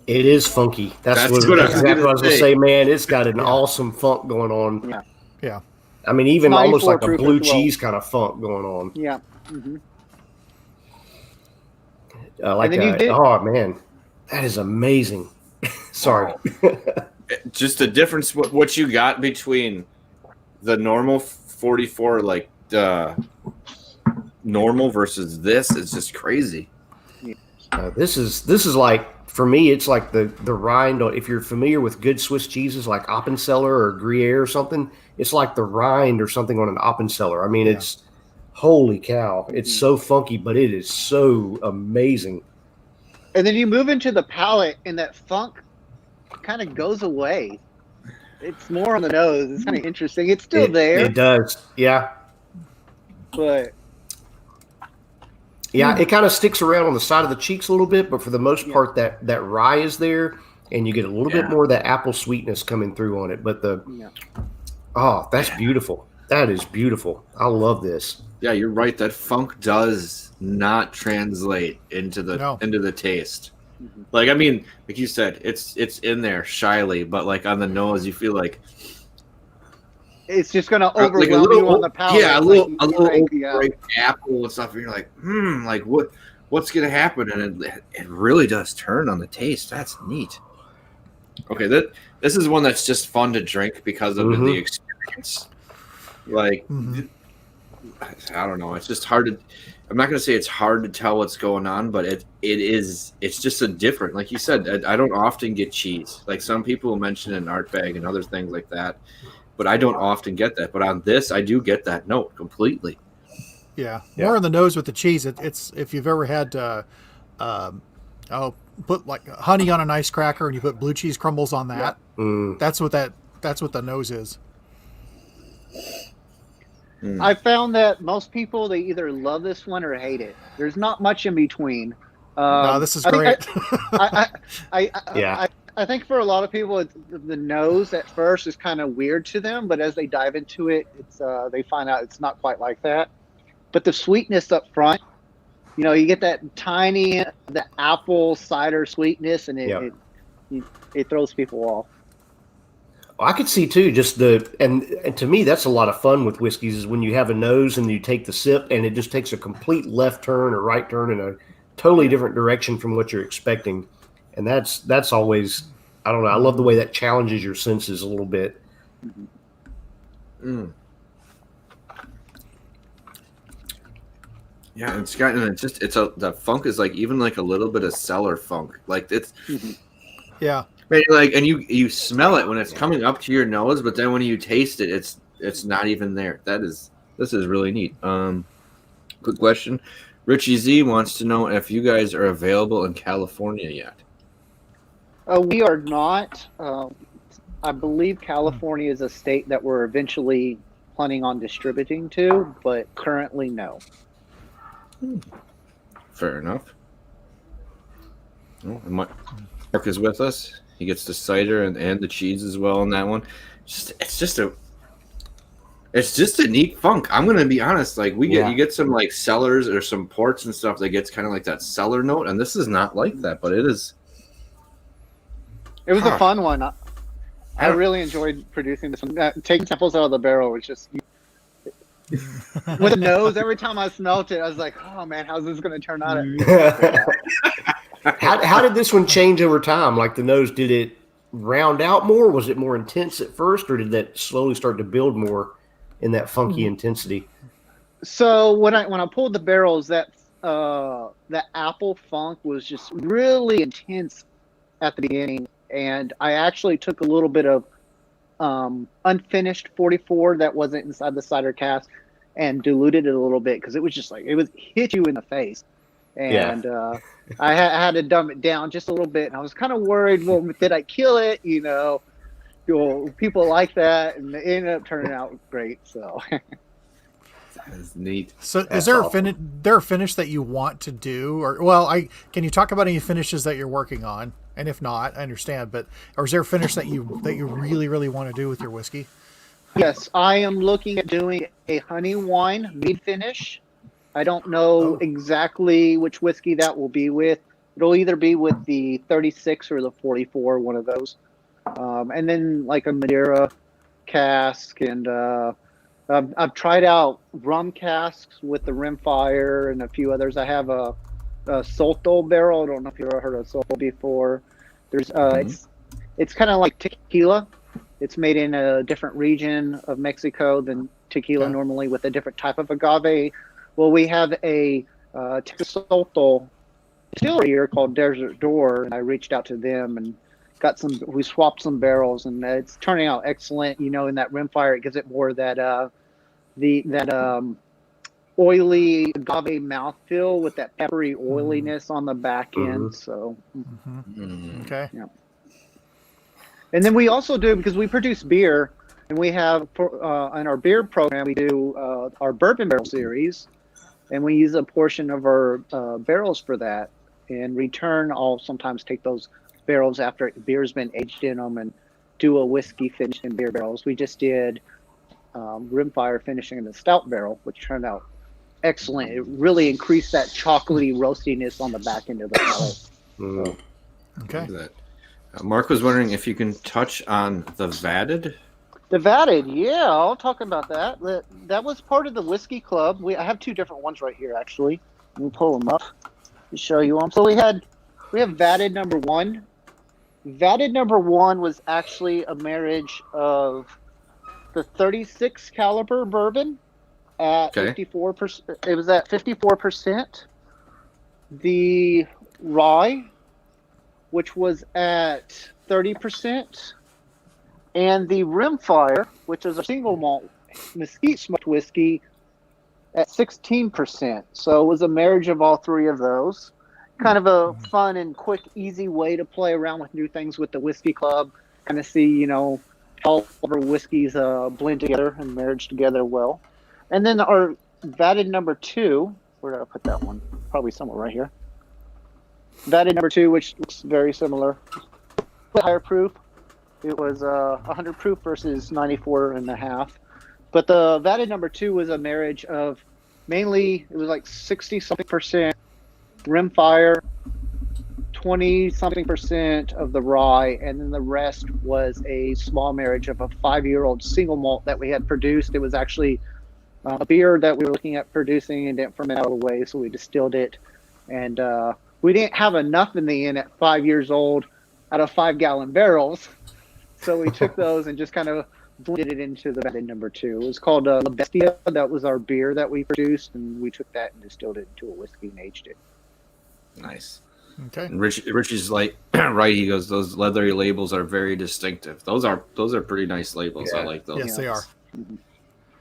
It is funky. That's what I was going to say, man. It's got an awesome funk going on. Yeah. Yeah. I mean, even almost like a blue as well. cheese kind of funk going on. Yeah. Mm-hmm. Oh, man. That is amazing. Sorry. Just the difference, what you got between the normal 44, like normal versus this is just crazy. This is like, for me, it's like the rind. If you're familiar with good Swiss cheeses like Appenzeller or Gruyere or something, it's like the rind or something on an Appenzeller. I mean, it's holy cow. It's so funky, but it is so amazing. And then you move into the palate, and that funk kind of goes away. It's more on the nose. It's kind of interesting. It's still there. It does. Yeah. But yeah, it kind of sticks around on the side of the cheeks a little bit, but for the most part, that rye is there, and you get a little bit more of that apple sweetness coming through on it. But that's beautiful. That is beautiful. I love this. Yeah, you're right. That funk does not translate into the taste. Mm-hmm. Like, I mean, like you said, it's in there shyly, but like on the nose, you feel like it's just going to overwhelm you on the palate. Yeah, a little apple and stuff. And you're like, like what's going to happen? And it really does turn on the taste. That's neat. Okay, this is one that's just fun to drink because of the experience. Like, I don't know. It's just hard to. I'm not going to say it's hard to tell what's going on, but it is. It's just a different. Like you said, I don't often get cheese. Like some people will mention an art bag and other things like that, but I don't often get that. But on this, I do get that note completely. Yeah, more on the nose with the cheese. It's if you've ever had put like honey on an ice cracker and you put blue cheese crumbles on that. Yeah. That's what the nose is. I found that most people, they either love this one or hate it. There's not much in between. No, this is great. I think for a lot of people, the nose at first is kind of weird to them, but as they dive into it, they find out it's not quite like that. But the sweetness up front, you get that the apple cider sweetness, and it throws people off. I could see too, just and to me, that's a lot of fun with whiskeys is when you have a nose and you take the sip and it just takes a complete left turn or right turn in a totally different direction from what you're expecting. And that's always, I don't know. I love the way that challenges your senses a little bit. Yeah, the funk is like even like a little bit of cellar funk. Like it's like, and you smell it when it's coming up to your nose, but then when you taste it, it's not even there. This is really neat. Quick question. Richie Z wants to know if you guys are available in California yet. We are not. I believe California is a state that we're eventually planning on distributing to, but currently no. Fair enough. Mark is with us. He gets the cider and the cheese as well on that one. It's just a neat funk. I'm gonna be honest. Like you get some like cellars or some ports and stuff that gets kind of like that cellar note, and this is not like that, but it is. It was a fun one. I really enjoyed producing this one. Taking samples out of the barrel was just with the nose. Every time I smelt it, I was like, "Oh man, how's this going to turn out?" How did this one change over time? Like the nose, did it round out more? Was it more intense at first, or did that slowly start to build more in that funky intensity? So when I pulled the barrels, that apple funk was just really intense at the beginning, and I actually took a little bit of unfinished 44 that wasn't inside the cider cask and diluted it a little bit because it was just like it would hit you in the face, and I had to dumb it down just a little bit, and I was kind of worried. Well, did I kill it? People like that, and it ended up turning out great. So. That's neat. So That's is there awesome. there a finish that you want to do, or can you talk about any finishes that you're working on? And if not, I understand, but or is there a finish that you really, really want to do with your whiskey? Yes, I am looking at doing a honey wine mead finish. I don't know exactly which whiskey that will be with. It'll either be with the 36 or the 44, one of those. And then like a Madeira cask, and I've tried out rum casks with the Rimfire and a few others. I have a Soto barrel. I don't know if you've ever heard of Soto before. There's it's kind of like tequila. It's made in a different region of Mexico than tequila normally, with a different type of agave. Well, we have a Soto distillery here called Desert Door, and I reached out to them and we swapped some barrels, and it's turning out excellent. In that Rimfire, it gives it more of that oily agave mouthfeel with that peppery oiliness on the back end. So, Okay. Yeah. And then we also do, because we produce beer, and we have in our beer program, we do our bourbon barrel series, and we use a portion of our barrels for that. In return, I'll sometimes take those barrels after beer's been aged in them and do a whiskey finish in beer barrels. We just did Rimfire finishing in the stout barrel, which turned out excellent. It really increased that chocolatey roastiness on the back end of the palate. So, Okay. Mark was wondering if you can touch on the vatted. the vatted, yeah, I'll talk about that. That was part of the whiskey club. I have two different ones right here, actually. Let me pull them up to show you them. So we have vatted number one. Vatted number one was actually a marriage of the 36 caliber bourbon at 54%. It was at 54%. The rye, which was at 30%, and the Rimfire, which is a single malt mesquite smoked whiskey, at 16%. So it was a marriage of all three of those. Kind of a fun and quick, easy way to play around with new things with the whiskey club. Kind of see, how all of our whiskeys blend together and marriage together well. And then our vatted number two, where did I put that one? Probably somewhere right here. Vatted number two, which looks very similar. Higher proof. It was 100 proof versus 94.5. But the vatted number two was a marriage of mainly, it was like 60-something% Rimfire, 20-something% of the rye, and then the rest was a small marriage of a 5-year-old single malt that we had produced. It was actually a beer that we were looking at producing and didn't ferment out of the way, so we distilled it. And we didn't have enough in the end at 5 years old out of 5-gallon barrels. So we took those and just kind of blended it into the vatted number two. It was called La Bestia. That was our beer that we produced, and we took that and distilled it into a whiskey and aged it. Nice. Okay. And Richie's like right. He goes, those leathery labels are very distinctive. Those are pretty nice labels. Yeah. I like those. Yes, they are. Mm-hmm.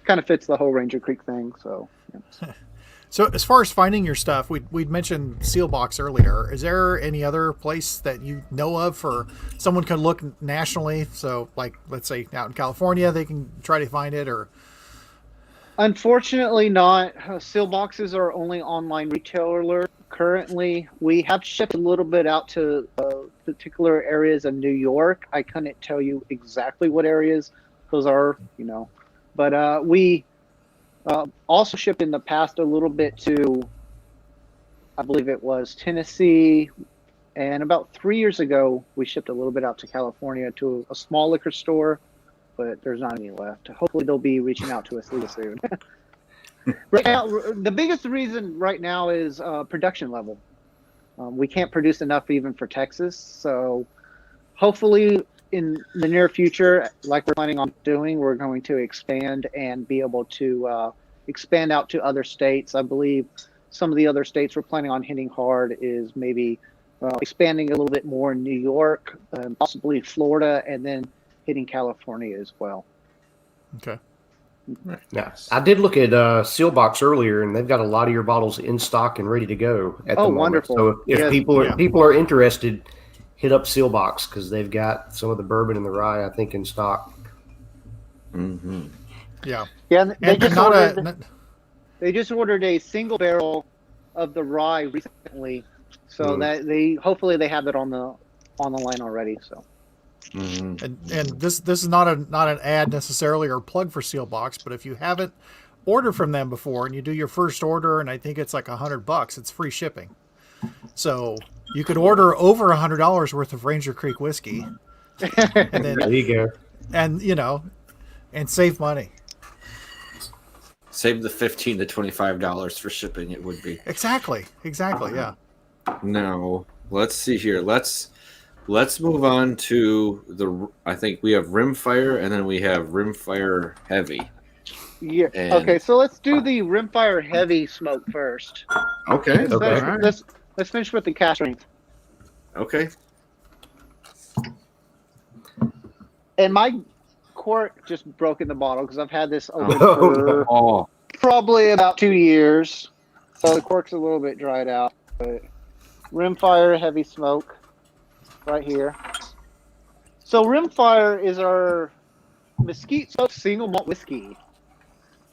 Kind of fits the whole Ranger Creek thing. So. Yeah. So as far as finding your stuff, we'd mentioned Sealbox earlier. Is there any other place that you know of for someone can look nationally? So like, let's say out in California, they can try to find it, or? Unfortunately not. Sealbox is our only online retailer currently. We have shipped a little bit out to particular areas of New York. I couldn't tell you exactly what areas those are, but we also shipped in the past a little bit to, I believe it was Tennessee, and about 3 years ago we shipped a little bit out to California to a small liquor store, but there's not any left. Hopefully they'll be reaching out to us really soon. Right now, the biggest reason right now is production level. We can't produce enough even for Texas. So hopefully in the near future, like we're planning on doing, we're going to expand and be able to expand out to other states. I believe some of the other states we're planning on hitting hard is maybe expanding a little bit more in New York, possibly Florida, and then hitting California as well. Okay. Yeah, I did look at Sealbox earlier, and they've got a lot of your bottles in stock and ready to go at the moment. Wonderful! So if Yes. people are interested, hit up Sealbox because they've got some of the bourbon and the rye, I think, in stock. Mm-hmm. Yeah. Yeah, And they just ordered a single barrel of the rye recently, so that they hopefully they have it on the line already. So. Mm-hmm. and this is not an ad necessarily or plug for Sealbox, but if you haven't ordered from them before and you do your first order, and I think it's like $100, it's free shipping. So you could order over $100 worth of Ranger Creek whiskey, and then, There you go. and and save money. Save the $15 to $25 for shipping. It would be Exactly. Yeah. now. Let's see here. Let's move on to I think we have Rimfire, and then we have Rimfire Heavy. Yeah. And- Okay, so let's do the Rimfire Heavy Smoke first. Okay. Let's finish with the cask strength. Okay. And my cork just broke in the bottle because I've had this open for Oh, probably about 2 years, so the cork's a little bit dried out. But Rimfire Heavy Smoke, right here. So Rimfire is our mesquite smoked single malt whiskey.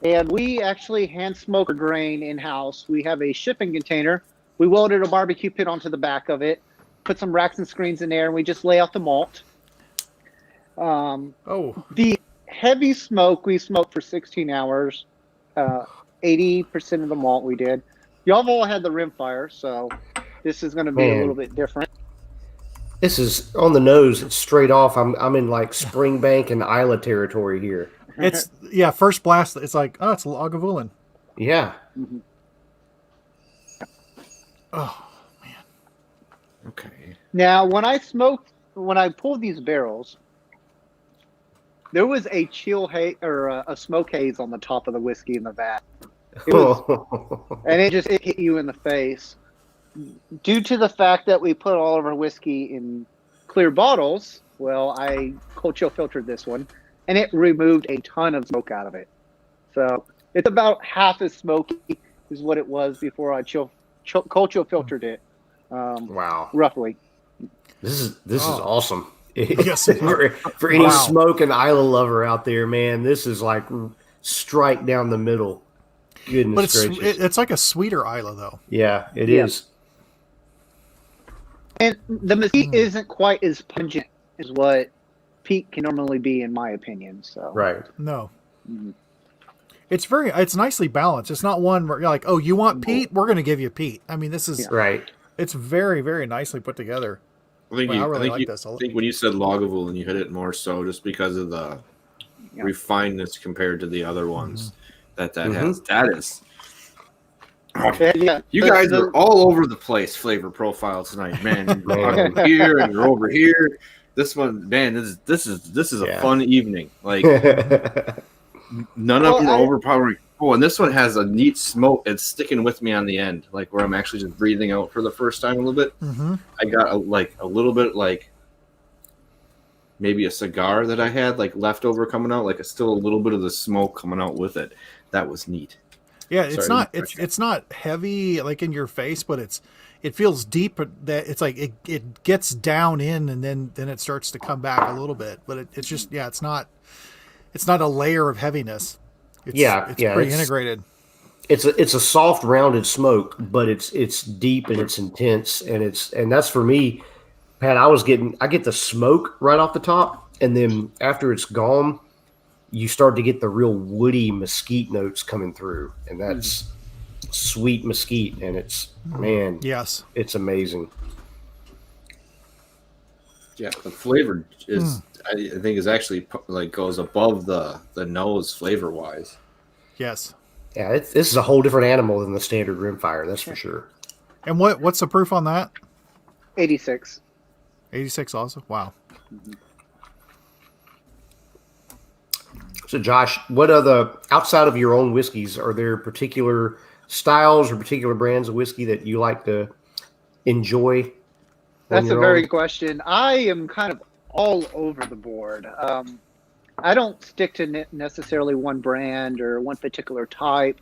And we actually hand smoke our grain in-house. We have a shipping container. We welded a barbecue pit onto the back of it, put some racks and screens in there, and we just lay out the malt. The heavy smoke, we smoked for 16 hours. 80% of the malt we did. Y'all have all had the Rimfire, so this is going to be a little bit different. This is on the nose. It's straight off. I'm in like Springbank and Isla territory here. It's first blast. It's like, oh, it's Lagavulin. Yeah. Mm-hmm. Oh, okay. Now, when I pulled these barrels, there was a chill haze or a smoke haze on the top of the whiskey in the vat. It was, and it hit you in the face. Due to the fact that we put all of our whiskey in clear bottles, well, I cold chill filtered this one, and it removed a ton of smoke out of it. So it's about half as smoky as what it was before I cold chill filtered it. Wow. Roughly. This is awesome. Yes. for any smoke and Isla lover out there, man, this is like strike down the middle. Goodness gracious. It's like a sweeter Isla, though. Yeah, it is. And the mesquite isn't quite as pungent as what peat can normally be, in my opinion. So Right. No. It's nicely balanced. It's not one where you're like, oh, you want peat? We're going to give you peat. I mean, this is right. It's very, very nicely put together. I think this. I think when you said Lagavulin, you hit it more so just because of the refinedness compared to the other ones that has. That is. You guys are all over the place flavor profile tonight, man. You're over here and you're over here. This one, man, this is a fun evening. Like none of them are overpowering. Oh, and this one has a neat smoke. It's sticking with me on the end, like where I'm actually just breathing out for the first time a little bit. Mm-hmm. I got a little bit like maybe a cigar that I had like leftover coming out, like still a little bit of the smoke coming out with it. That was neat. Yeah, it's not heavy like in your face, but it feels deep. That it's like it gets down in and then it starts to come back a little bit. But it's just it's not a layer of heaviness. It's pretty integrated. It's a soft rounded smoke, but it's deep and it's intense and that's for me, Pat. I get the smoke right off the top, and then after it's gone, you start to get the real woody mesquite notes coming through, and that's sweet mesquite, and it's it's amazing. Yeah, the flavor is I think is actually like goes above the nose flavor wise. Yes. Yeah, this is a whole different animal than the standard Rimfire, that's for sure. And what's the proof on that? 86. 86 also. Wow. So, Josh, what other, outside of your own whiskeys, are there particular styles or particular brands of whiskey that you like to enjoy? That's a very good question. I am kind of all over the board. I don't stick to necessarily one brand or one particular type.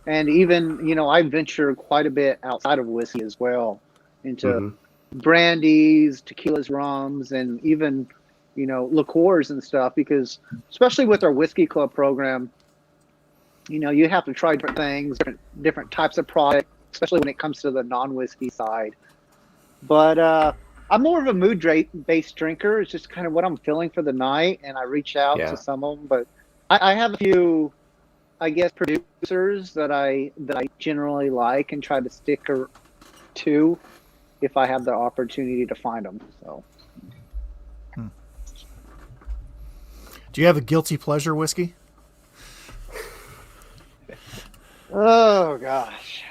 And even, I venture quite a bit outside of whiskey as well, into brandies, tequilas, rums, and even, liqueurs and stuff, because especially with our whiskey club program, you have to try different things, different types of products, especially when it comes to the non-whiskey side. But I'm more of a mood-based drinker. It's just kind of what I'm feeling for the night, and I reach out to some of them. But I have a few, I guess, producers that I generally like and try to stick to if I have the opportunity to find them. So, do you have a guilty pleasure whiskey? Oh gosh,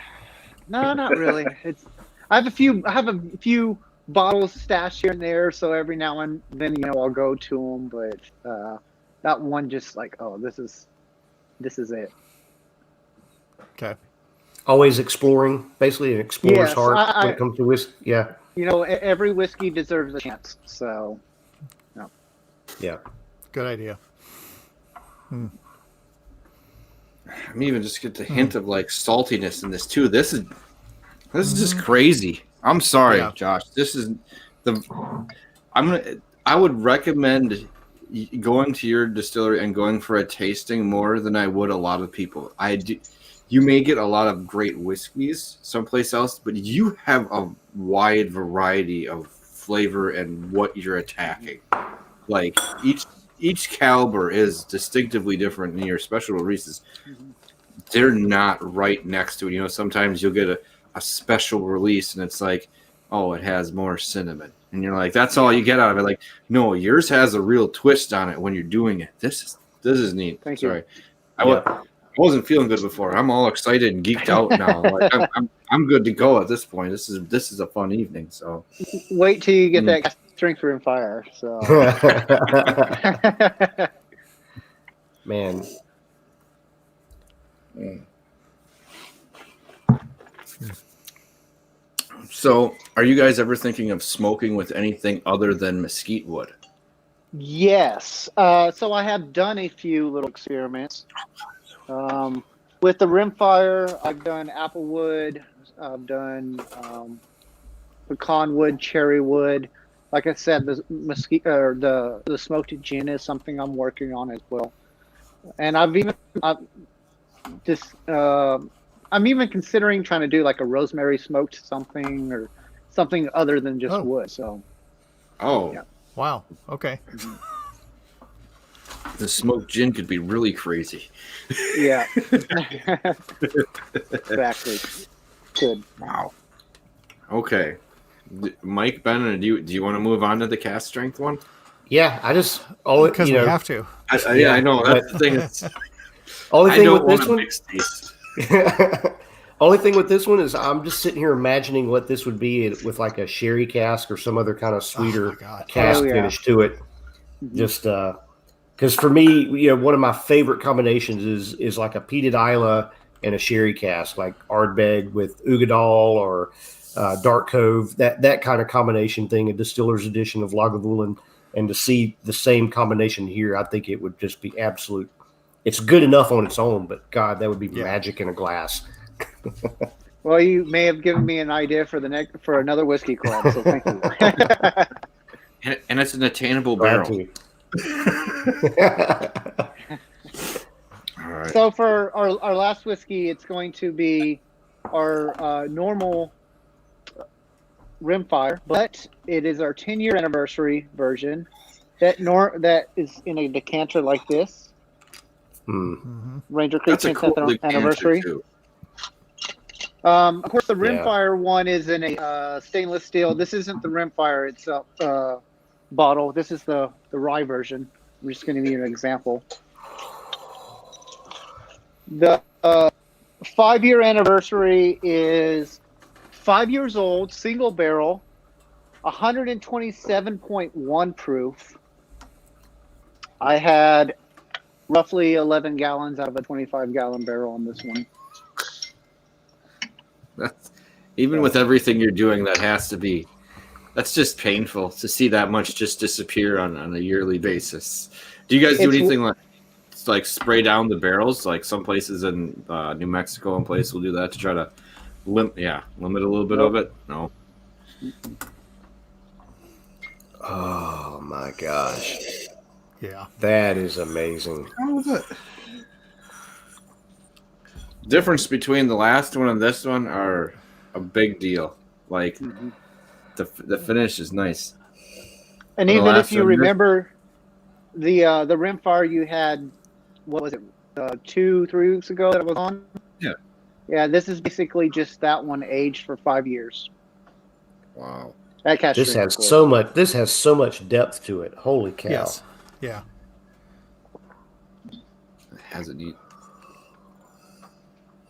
no, not really. I have a few bottles stashed here and there, so every now and then, I'll go to them. But not one just like, oh, this is it. Okay. Always exploring, basically an explorer's heart when it comes to whiskey. Yeah. Every whiskey deserves a chance. So, no. Yeah. Good idea. I'm even just get the hint of like saltiness in this too. This is just crazy. I'm sorry, Josh. This is I would recommend going to your distillery and going for a tasting more than I would a lot of people. You may get a lot of great whiskeys someplace else, but you have a wide variety of flavor and what you're attacking. Like each caliber is distinctively different in your special releases. They're not right next to it. Sometimes you'll get a special release and it's like, oh, it has more cinnamon. And you're like, that's all you get out of it. Like, no, yours has a real twist on it when you're doing it. This is neat. Thank you. Sorry. I wasn't feeling good before. I'm all excited and geeked out now. Like, I'm good to go at this point. This is a fun evening. So wait till you get that strength Rimfire. So man. So, are you guys ever thinking of smoking with anything other than mesquite wood? Yes. So I have done a few little experiments. With the Rimfire, I've done applewood. I've done pecan wood, cherry wood. Like I said, the mesquite or the smoked gin is something I'm working on as well. And I'm even considering trying to do like a rosemary smoked something or something other than just wood. So. Oh. Yeah. Wow. Okay. The smoked gin could be really crazy. Yeah. Exactly. Good. Wow. Okay. Mike, Ben, do you want to move on to the cast strength one? Yeah, because we have to. I know. That's the thing. Only thing with this one. Mix these. Only thing with this one is I'm just sitting here imagining what this would be with like a sherry cask or some other kind of sweeter cask finish to it. Just because for me, one of my favorite combinations is like a peated Isla and a sherry cask, like Ardbeg with Ugadal or Dark Cove, that kind of combination thing, a distiller's edition of Lagavulin, and to see the same combination here, I think it would just be absolute. It's good enough on its own, but God, that would be magic in a glass. Well, you may have given me an idea for another whiskey club, so thank you. and it's an attainable barrel. All right. So for our last whiskey, it's going to be our normal Rimfire, but it is our 10-year anniversary version that is in a decanter like this. Ranger Creek 10th anniversary. Of course, the Rimfire one is in a stainless steel. This isn't the Rimfire itself bottle. This is the rye version. I'm just going to give you an example. The 5-year anniversary is 5 years old, single barrel, 127.1 proof. I had roughly 11 gallons out of a 25-gallon barrel on this one. That's, even with everything you're doing, that's just painful to see that much just disappear on a yearly basis. Do you guys do anything like spray down the barrels? Like some places in New Mexico and places will do that to try to limit a little bit of it? No. Oh my gosh. Yeah. That is amazing. How is it? Difference between the last one and this one are a big deal. Like the finish is nice. And even if you remember the Rimfire you had, what was it, 2-3 weeks ago that it was on? Yeah. Yeah, this is basically just that one aged for 5 years. Wow. That cask This strength, has so much. This has so much depth to it. Holy cow! Yes. Yeah. It has a neat.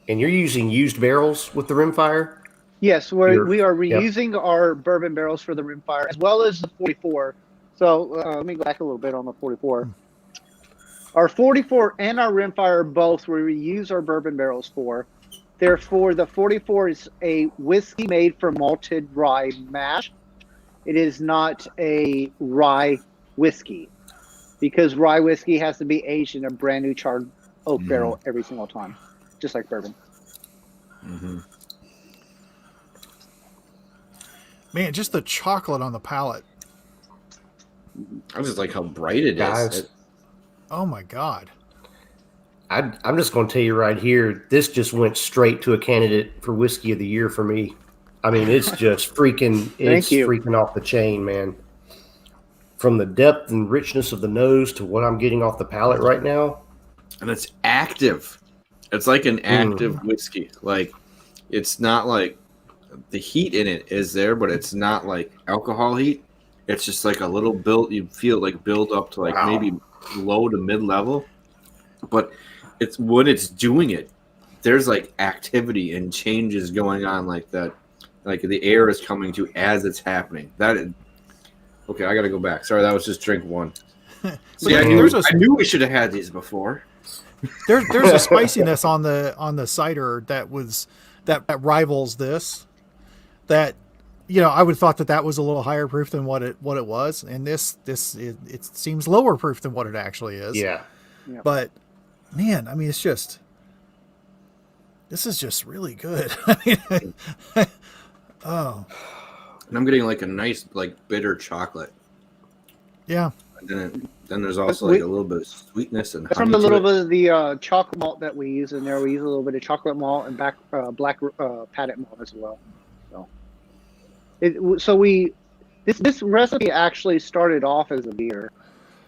And you're using used barrels with the Rimfire? Yes, we are reusing our bourbon barrels for the Rimfire as well as the 44. So let me go back a little bit on the 44. Our 44 and our Rimfire both we reuse our bourbon barrels for. Therefore, the 44 is a whiskey made from malted rye mash. It is not a rye whiskey because rye whiskey has to be aged in a brand new charred oak barrel every single time, just like bourbon. Mm-hmm. Man, just the chocolate on the palate. I just like how bright it is. Oh my God. I'm just going to tell you right here, this just went straight to a candidate for Whiskey of the Year for me. I mean, it's just freaking off the chain, man. From the depth and richness of the nose to what I'm getting off the palate right now. And it's active. It's like an active whiskey. Like, it's not like the heat in it is there, but it's not like alcohol heat. It's just like a little build. You feel like build up to like maybe low to mid level. But it's when it's doing it, there's like activity and changes going on like that. Like the air is coming to as it's happening. Okay, I got to go back. Sorry, that was just drink one. See, I knew we should have had these before. There's a spiciness on the cider that rivals this. That I would have thought that was a little higher proof than what it was, and it seems lower proof than what it actually is. Yeah. But man, I mean, this is just really good. Oh. And I'm getting like a nice like bitter chocolate. Yeah. And then there's also like a little bit of sweetness and from a little bit of the chocolate malt that we use in there. We use a little bit of chocolate malt and black paddock malt as well. This recipe actually started off as a beer,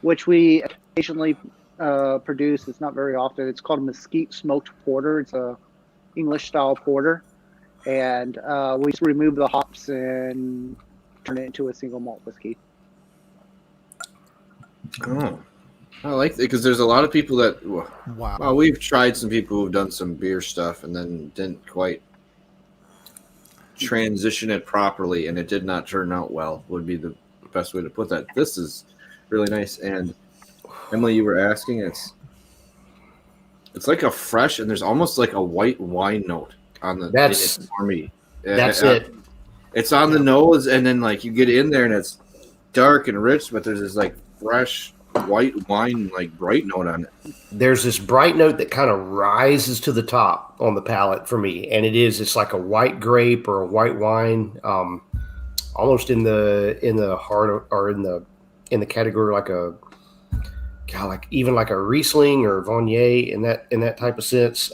which we occasionally produce. It's not very often. It's called a Mesquite smoked porter. It's a English style porter, and we just remove the hops and turn it into a single malt whiskey. Oh, I like it because there's a lot of people that. Wow. Well, we've tried some people who've done some beer stuff and then didn't quite transition it properly, and it did not turn out well. Would be the best way to put that. This is really nice. And Emily, you were asking, it's like a fresh, and there's almost like a white wine note on the. That's for me. That's it. It's on the nose, and then like you get in there, and it's dark and rich, but there's this like fresh white wine like bright note on it. There's this bright note that kind of rises to the top on the palate for me, and it's like a white grape or a white wine, almost in the heart or in the category like even like a Riesling or Viognier in that type of sense.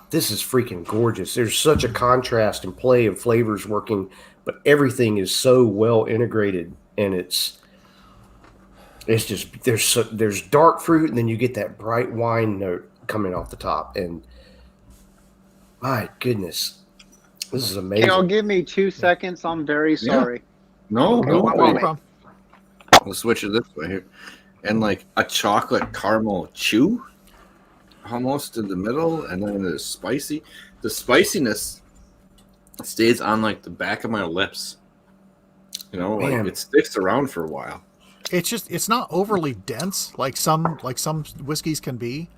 This is freaking gorgeous. There's such a contrast and play of flavors working, but everything is so well integrated, and it's just there's dark fruit, and then you get that bright wine note coming off the top, and my goodness, this is amazing. Y'all give me 2 seconds. I'm very sorry. No problem. We'll switch it this way here, and like a chocolate caramel chew. almost in the middle, and then there's spicy. The spiciness stays on like the back of my lips. You know, like it sticks around for a while. It's not overly dense like some whiskeys can be.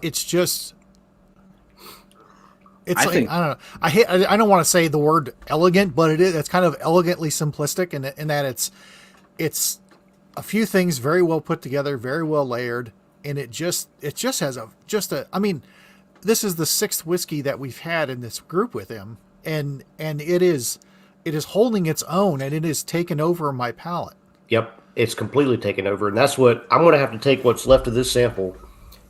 It's just I don't know. I don't want to say the word elegant, but it is. It's kind of elegantly simplistic in that it's a few things very well put together, very well layered, and it just has I mean, this is the 6th whiskey that we've had in this group with him, and it is holding its own, and it is taken over my palate. Yep, it's completely taken over, and that's what I'm going to have to take what's left of this sample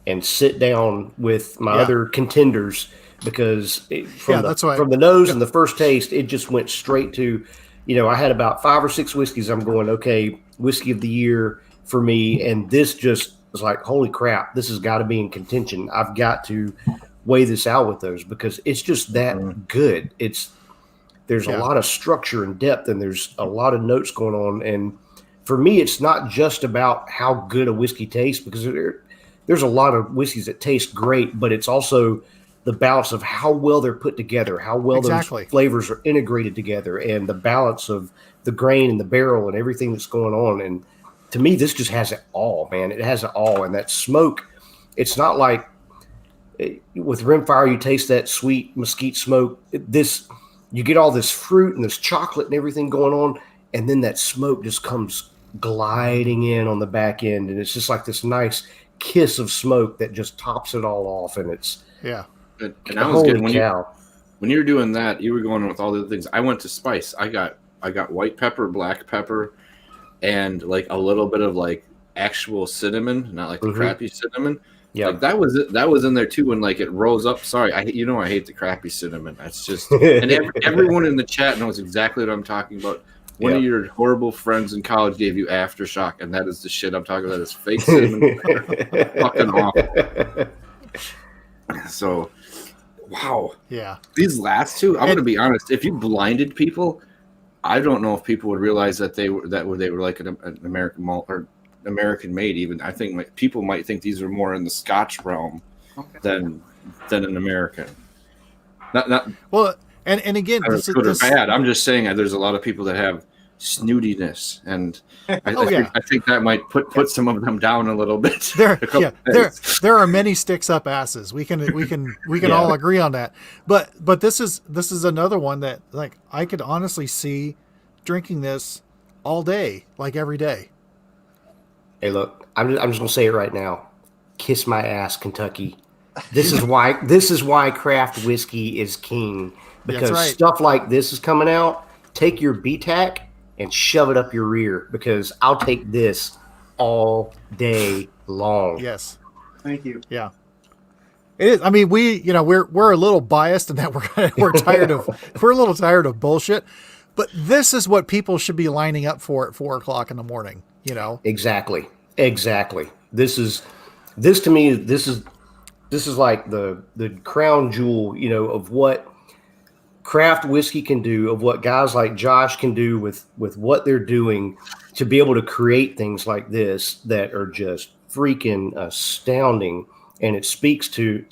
and sit down with my other contenders, because from the nose and the first taste, it just went straight to, you know, I had about 5 or 6 whiskeys. I'm going, okay, whiskey of the year for me, and this just was like, holy crap, this has got to be in contention. I've got to weigh this out with those because it's just that good. There's a lot of structure and depth, and there's a lot of notes going on. And for me, it's not just about how good a whiskey tastes, because there's a lot of whiskeys that taste great, but it's also the balance of how well they're put together, how well those flavors are integrated together, and the balance of the grain and the barrel and everything that's going on. And to me, this just has it all, man. It has it all. And that smoke, it's not like with Rimfire, you taste that sweet mesquite smoke. You get all this fruit and this chocolate and everything going on, and then that smoke just comes gliding in on the back end, and it's just like this nice kiss of smoke that just tops it all off. And it's and I was good when you were doing that. You were going with all the other things. I went to spice. I got white pepper, black pepper, and like a little bit of like actual cinnamon, not like the crappy cinnamon. Yeah, like that was in there too. When like it rose up. Sorry, I hate the crappy cinnamon. That's just and everyone in the chat knows exactly what I'm talking about. One of your horrible friends in college gave you aftershock, and that is the shit I'm talking about. Is fake cinnamon. Fucking awful. So, wow. Yeah. These last two, I'm going to be honest. If you blinded people, I don't know if people would realize that they were like an American malt or American made. Even I think people might think these are more in the Scotch realm than an American. Not well. And again, this is good or bad. I'm just saying there's a lot of people that have snootiness, and I think that might put some of them down a little bit. There are many sticks up asses. We can all agree on that. But this is another one that like I could honestly see drinking this all day, like every day. Hey, look, I'm just gonna say it right now. Kiss my ass, Kentucky. This is why craft whiskey is king. Because stuff like this is coming out, take your BTAC and shove it up your rear, because I'll take this all day long. Yes. Thank you. Yeah. It is. I mean, we're a little biased in that we're a little tired of bullshit, but this is what people should be lining up for at 4:00 in the morning, you know? Exactly. This to me is like the crown jewel, you know, of what craft whiskey can do, of what guys like Josh can do with what they're doing to be able to create things like this that are just freaking astounding. And it speaks to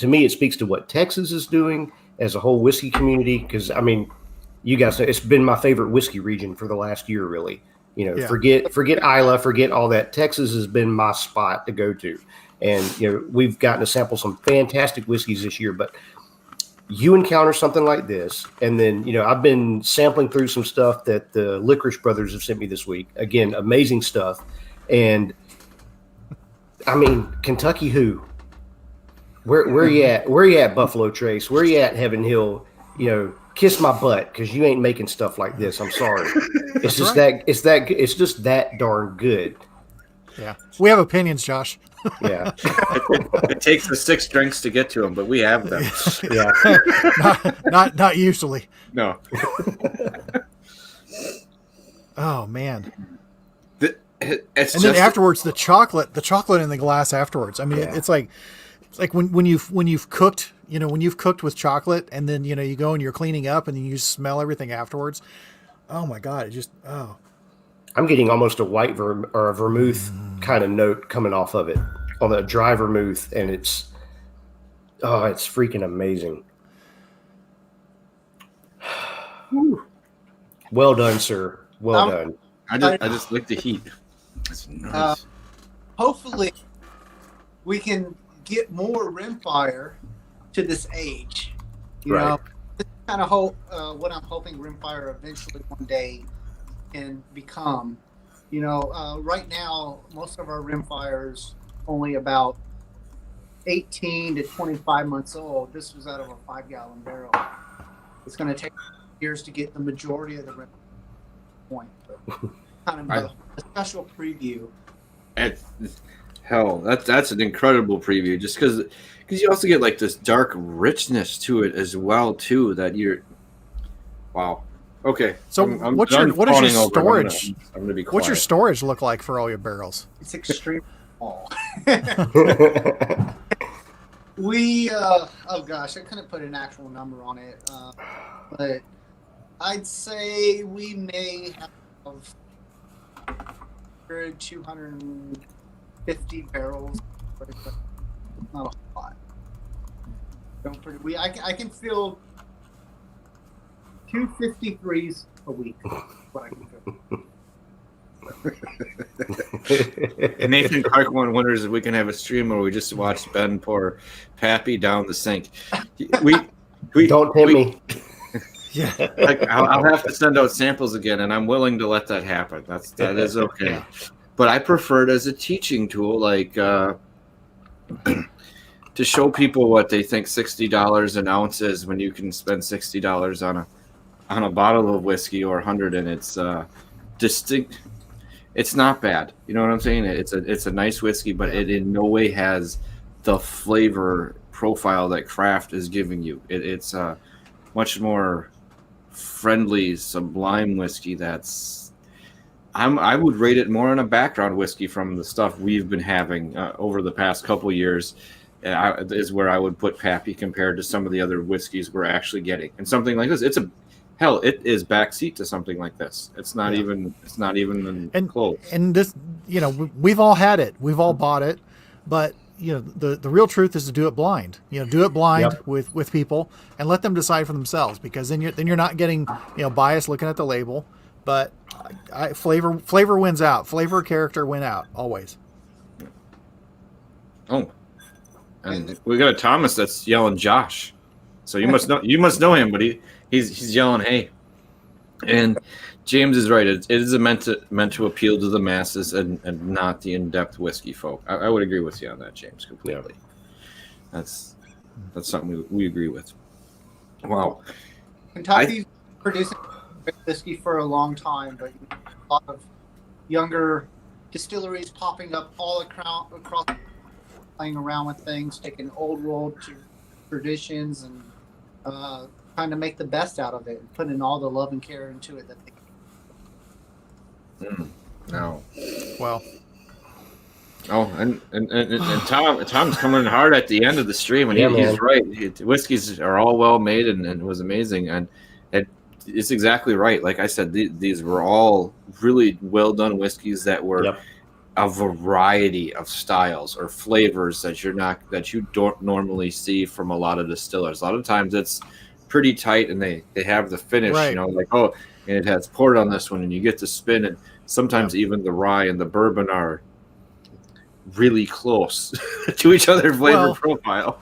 what Texas is doing as a whole whiskey community. Because I mean, you guys know it's been my favorite whiskey region for the last year, really. You know, forget Isla, forget all that. Texas has been my spot to go to. And you know, we've gotten to sample some fantastic whiskeys this year, but you encounter something like this, and then, you know, I've been sampling through some stuff that the Licorice Brothers have sent me this week. Again, amazing stuff. And I mean, Kentucky who? Where you at? Where you at, Buffalo Trace? Where you at, Heaven Hill? You know, kiss my butt, because you ain't making stuff like this. I'm sorry. It's just it's just that darn good. Yeah. We have opinions, Josh. Yeah. It takes the 6 drinks to get to them, but we have them. Yeah. not usually. No. Oh man. Then afterwards, the chocolate in the glass afterwards. I mean, it's like when you've cooked, you know, when you've cooked with chocolate, and then, you know, you go and you're cleaning up and then you smell everything afterwards. Oh my God. I'm getting almost a white or a vermouth kind of note coming off of it, on the dry vermouth, and Oh, it's freaking amazing. Well done, sir. Well done. I just like the heat. That's nice. Hopefully, we can get more Rimfire to this age. You know, this is kind of what I'm hoping Rimfire eventually one day can become. You know, right now, most of our Rimfires only about 18 to 25 months old. This was out of a 5-gallon barrel. It's going to take years to get the majority of the Rimfire point. But kind of a special preview. Hell, that's an incredible preview. Just because you also get like this dark richness to it as well too. That you're, wow. Okay. So what is your storage? I'm gonna be quiet. What's your storage look like for all your barrels? It's extremely small. We oh gosh, I couldn't put an actual number on it, but I'd say we may have 250 barrels. Not a lot. I can fill 253s a week. What I can fill. And Nathan Clark wonders if we can have a stream where we just watch Ben pour Pappy down the sink. We don't tempt me. Yeah, I'll have to send out samples again, and I'm willing to let that happen. That is okay. Yeah. But I prefer it as a teaching tool, like to show people what they think $60 an ounce is when you can spend $60 on a bottle of whiskey or 100, and it's distinct. It's not bad. You know what I'm saying? It's a nice whiskey, but it in no way has the flavor profile that craft is giving you. It's a much more friendly, sublime whiskey. I would rate it more on a background whiskey from the stuff we've been having over the past couple years. Is where I would put Pappy compared to some of the other whiskeys we're actually getting. And something like this, it is backseat to something like this. It's not even close. And this, you know, we've all had it, we've all bought it, but you know, the real truth is to do it blind. You know, do it blind with people and let them decide for themselves, because then you're not getting, you know, bias looking at the label. But flavor wins out. Flavor, character win out always. Oh, and we got a Thomas that's yelling Josh. So you must know him, but he's yelling hey. And James is right. It is meant to appeal to the masses and not the in-depth whiskey folk. I would agree with you on that, James, completely. Yeah. That's something we agree with. Wow. Kentucky's producing whiskey for a long time, but a lot of younger distilleries popping up all across, playing around with things, taking old world traditions and trying to make the best out of it and putting all the love and care into it that they can. No. Well. Oh, and Tom's coming in hard at the end of the stream, and he's right. Whiskeys are all well made, and it was amazing, and it's exactly right. Like I said, these were all really well done whiskeys that were a variety of styles or flavors that you don't normally see from a lot of distillers. A lot of times it's pretty tight, and they have the finish, you know, like, oh, and it has port on this one, and you get to spin it. Sometimes even the rye and the bourbon are really close to each other flavor profile,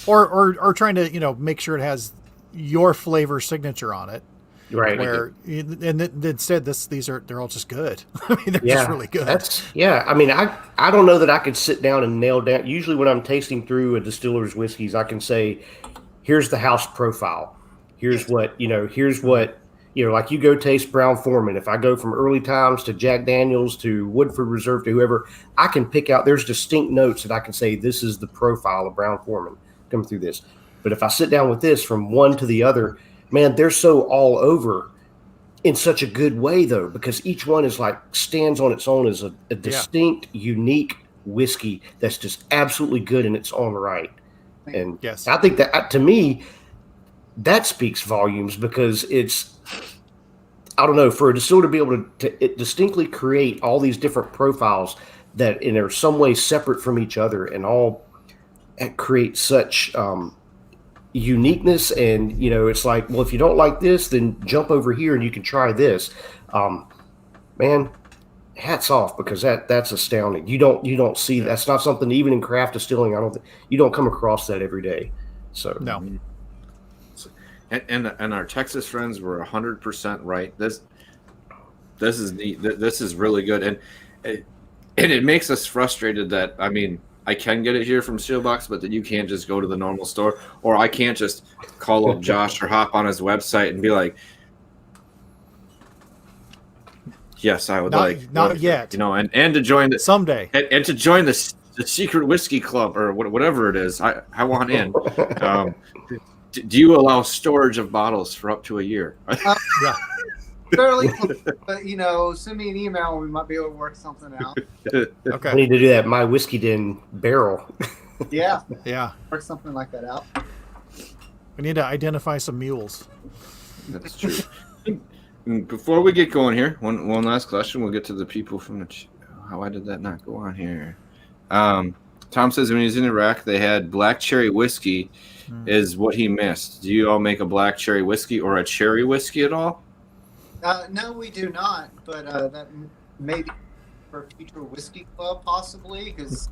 or trying to, you know, make sure it has your flavor signature on it, right? Where and instead they're all just good. I mean, they're just really good. I mean, I don't know that I could sit down and nail down. Usually when I'm tasting through a distiller's whiskeys, I can say, here's the house profile. Here's what, like you go taste Brown-Forman. If I go from early times to Jack Daniels to Woodford Reserve to whoever, I can pick out, there's distinct notes that I can say, this is the profile of Brown-Forman coming through this. But if I sit down with this from one to the other, man, they're so all over in such a good way, though, because each one is like stands on its own as a distinct, unique whiskey that's just absolutely good in its own right. And I think that, to me, that speaks volumes, because it's, I don't know, for a distiller to be able to distinctly create all these different profiles that are some way separate from each other and all create such uniqueness, and it's like, well, if you don't like this, then jump over here and you can try this. Man, hats off, because that's astounding. You don't see that's not something, even in craft distilling, I don't think you don't come across that every day. So No. And our Texas friends were 100% right. This is neat. This is really good, and it makes us frustrated that, I mean, I can get it here from Steelbox, but that you can't just go to the normal store, or I can't just call up Josh or hop on his website and be like, yes, I would not yet. And to join the Someday. and to join the secret whiskey club, or whatever it is. I want in. Do you allow storage of bottles for up to a year? Yeah. Fairly close, but send me an email and we might be able to work something out. Okay. I need to do that. My Whiskey Den barrel. Yeah, Yeah. work something like that out. We need to identify some mules. That's true. Before we get going here, one last question. We'll get to the people from the. Why did that not go on here? Tom says when he was in Iraq, they had black cherry whiskey. Is what he missed. Do you all make a black cherry whiskey or a cherry whiskey at all? No, we do not. But that may be for a future whiskey club, possibly, because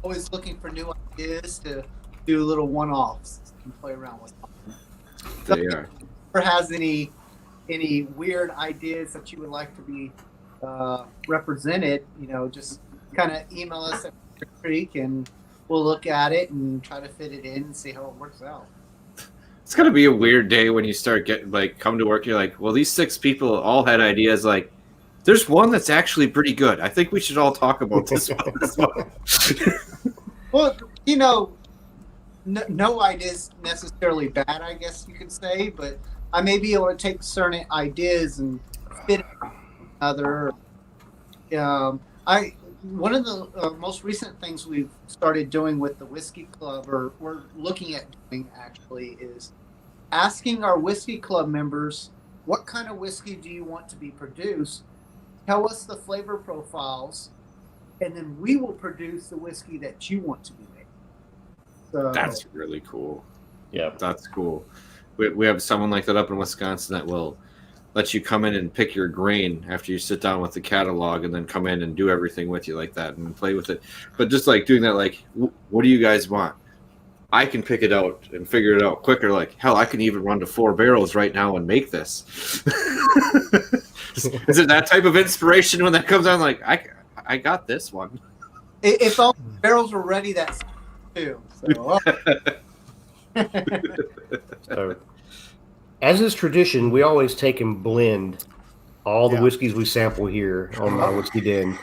always looking for new ideas to do little one-offs and play around with. So They are. Or has any weird ideas that you would like to be represented, just kind of email us at Creek and we'll look at it and try to fit it in and see how it works out. It's gonna be a weird day when you start come to work. You're like, well, these 6 people all had ideas. Like, there's one that's actually pretty good. I think we should all talk about this one as well. Well, no idea is necessarily bad, I guess you could say, but I may be able to take certain ideas and fit it in other. One of the most recent things we've started doing with the Whiskey Club, or we're looking at doing actually, is asking our Whiskey Club members, what kind of whiskey do you want to be produced? Tell us the flavor profiles, and then we will produce the whiskey that you want to be made. So That's really cool. Yeah. That's cool. We have someone like that up in Wisconsin that will let you come in and pick your grain after you sit down with the catalog, and then come in and do everything with you like that and play with it. But just like doing that, like, what do you guys want? I can pick it out and figure it out quicker. Like, hell, I can even run to 4 barrels right now and make this. Is it that type of inspiration when that comes out? Like, I got this one. If all the barrels were ready, that's too. So, So, as is tradition, we always take and blend all the whiskeys we sample here on my Whiskey Den.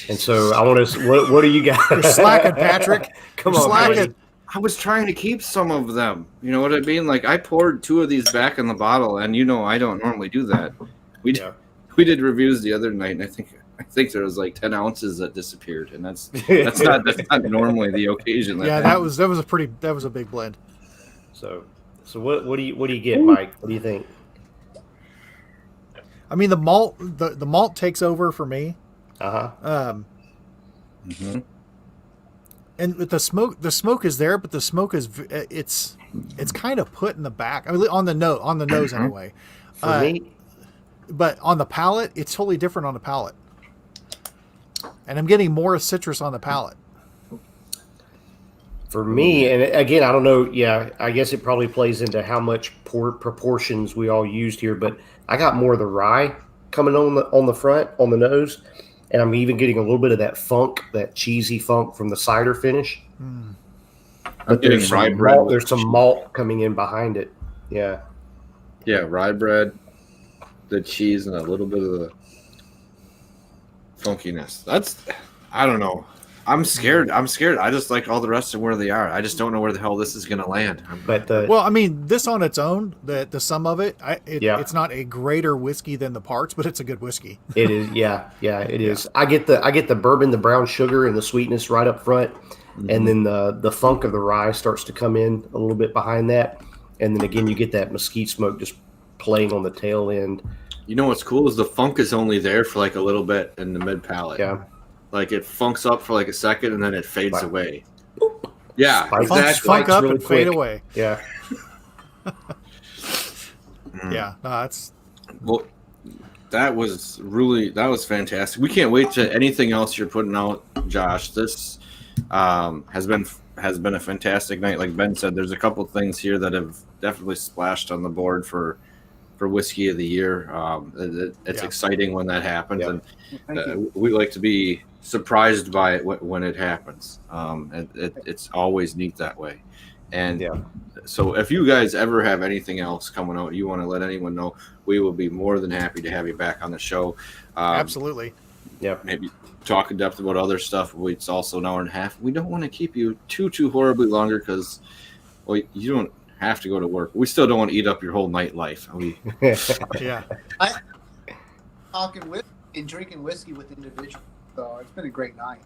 And so I want to. What do you guys? You're slacking, Patrick. Come You're on, slacking. I was trying to keep some of them. You know what I mean? Like, I poured 2 of these back in the bottle, and I don't normally do that. We did reviews the other night, and I think there was like 10 ounces that disappeared, and that's not normally the occasion. That was a big blend. So what do you get, Mike? What do you think? I mean, the malt takes over for me. And with the smoke is there, but the smoke is it's kind of put in the back. I mean, on the nose anyway. For me, but on the palate, it's totally different on the palate. And I'm getting more citrus on the palate. For me, and again, I don't know. Yeah, I guess it probably plays into how much proportions we all used here. But I got more of the rye coming on the front, on the nose, and I'm even getting a little bit of that funk, that cheesy funk from the cider finish. But there's some malt coming in behind it. Yeah. Yeah, rye bread, the cheese, and a little bit of the funkiness. I don't know. I'm scared. I just like all the rest of where they are. I just don't know where the hell this is going to land. Well, I mean, this on its own, the sum of it, it's not a greater whiskey than the parts, but it's a good whiskey. It is. Yeah, it is. I get the bourbon, the brown sugar, and the sweetness right up front, and then the funk of the rye starts to come in a little bit behind that, and then again you get that mesquite smoke just playing on the tail end. You know what's cool is the funk is only there for like a little bit in the mid palate. Yeah. Like it funks up for like a second and then it fades away. Yeah, Spike- exactly. Funk up really and fade quick. away. Yeah. Yeah, no, that's Well, that was fantastic. We can't wait to anything else you're putting out, Josh. This has been a fantastic night. Like Ben said, there's a couple things here that have definitely splashed on the board for whiskey of the year. It's exciting when that happens, Yeah. and we like to be surprised by it when it happens. It's always neat that way. And so if you guys ever have anything else coming out, you want to let anyone know, we will be more than happy to have you back on the show. absolutely. Yep. Maybe talk in depth about other stuff. It's also an hour and a half. We don't want to keep you too horribly longer because, well, you don't have to go to work. We still don't want to eat up your whole nightlife. Yeah. Talking whiskey and drinking whiskey with individuals. So it's been a great night.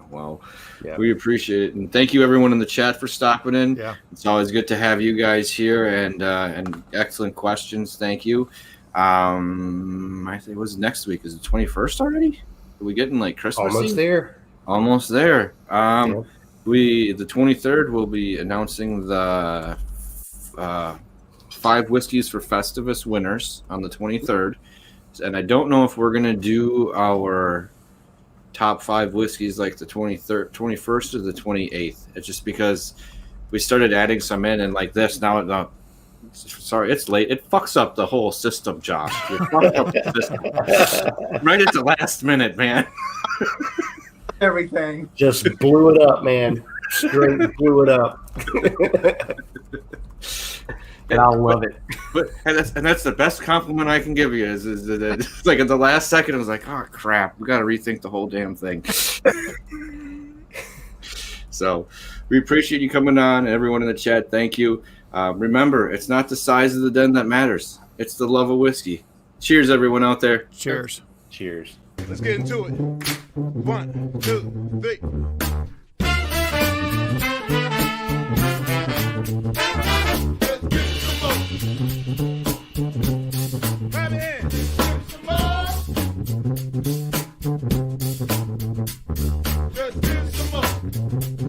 Well, Yeah. we appreciate it, and thank you everyone in the chat for stopping in. Yeah. It's always good to have you guys here, and excellent questions. Thank you. I think it was next week. Is it 21st already? Are we getting like Christmas? Almost there. Almost there. The 23rd we'll be announcing the 5 whiskeys for Festivus winners on the 23rd, and I don't know if we're gonna do our top 5 whiskeys like the 23rd, 21st, or the 28th. It's just because we started adding some in, and like this now. Sorry, it's late. It fucks up the whole system, Josh. You fucked up the system. Right at the last minute, man. Everything. Just blew it up, man. Straight blew it up. And I love it. And that's the best compliment I can give you is that it's like at the last second, I was like, oh crap, we got to rethink the whole damn thing. So we appreciate you coming on, and everyone in the chat. Thank you. Remember, it's not the size of the den that matters. It's the love of whiskey. Cheers, everyone out there. Cheers. Cheers. Let's get into it. 1, 2, 3. Let's get the smoke. Grab your hand.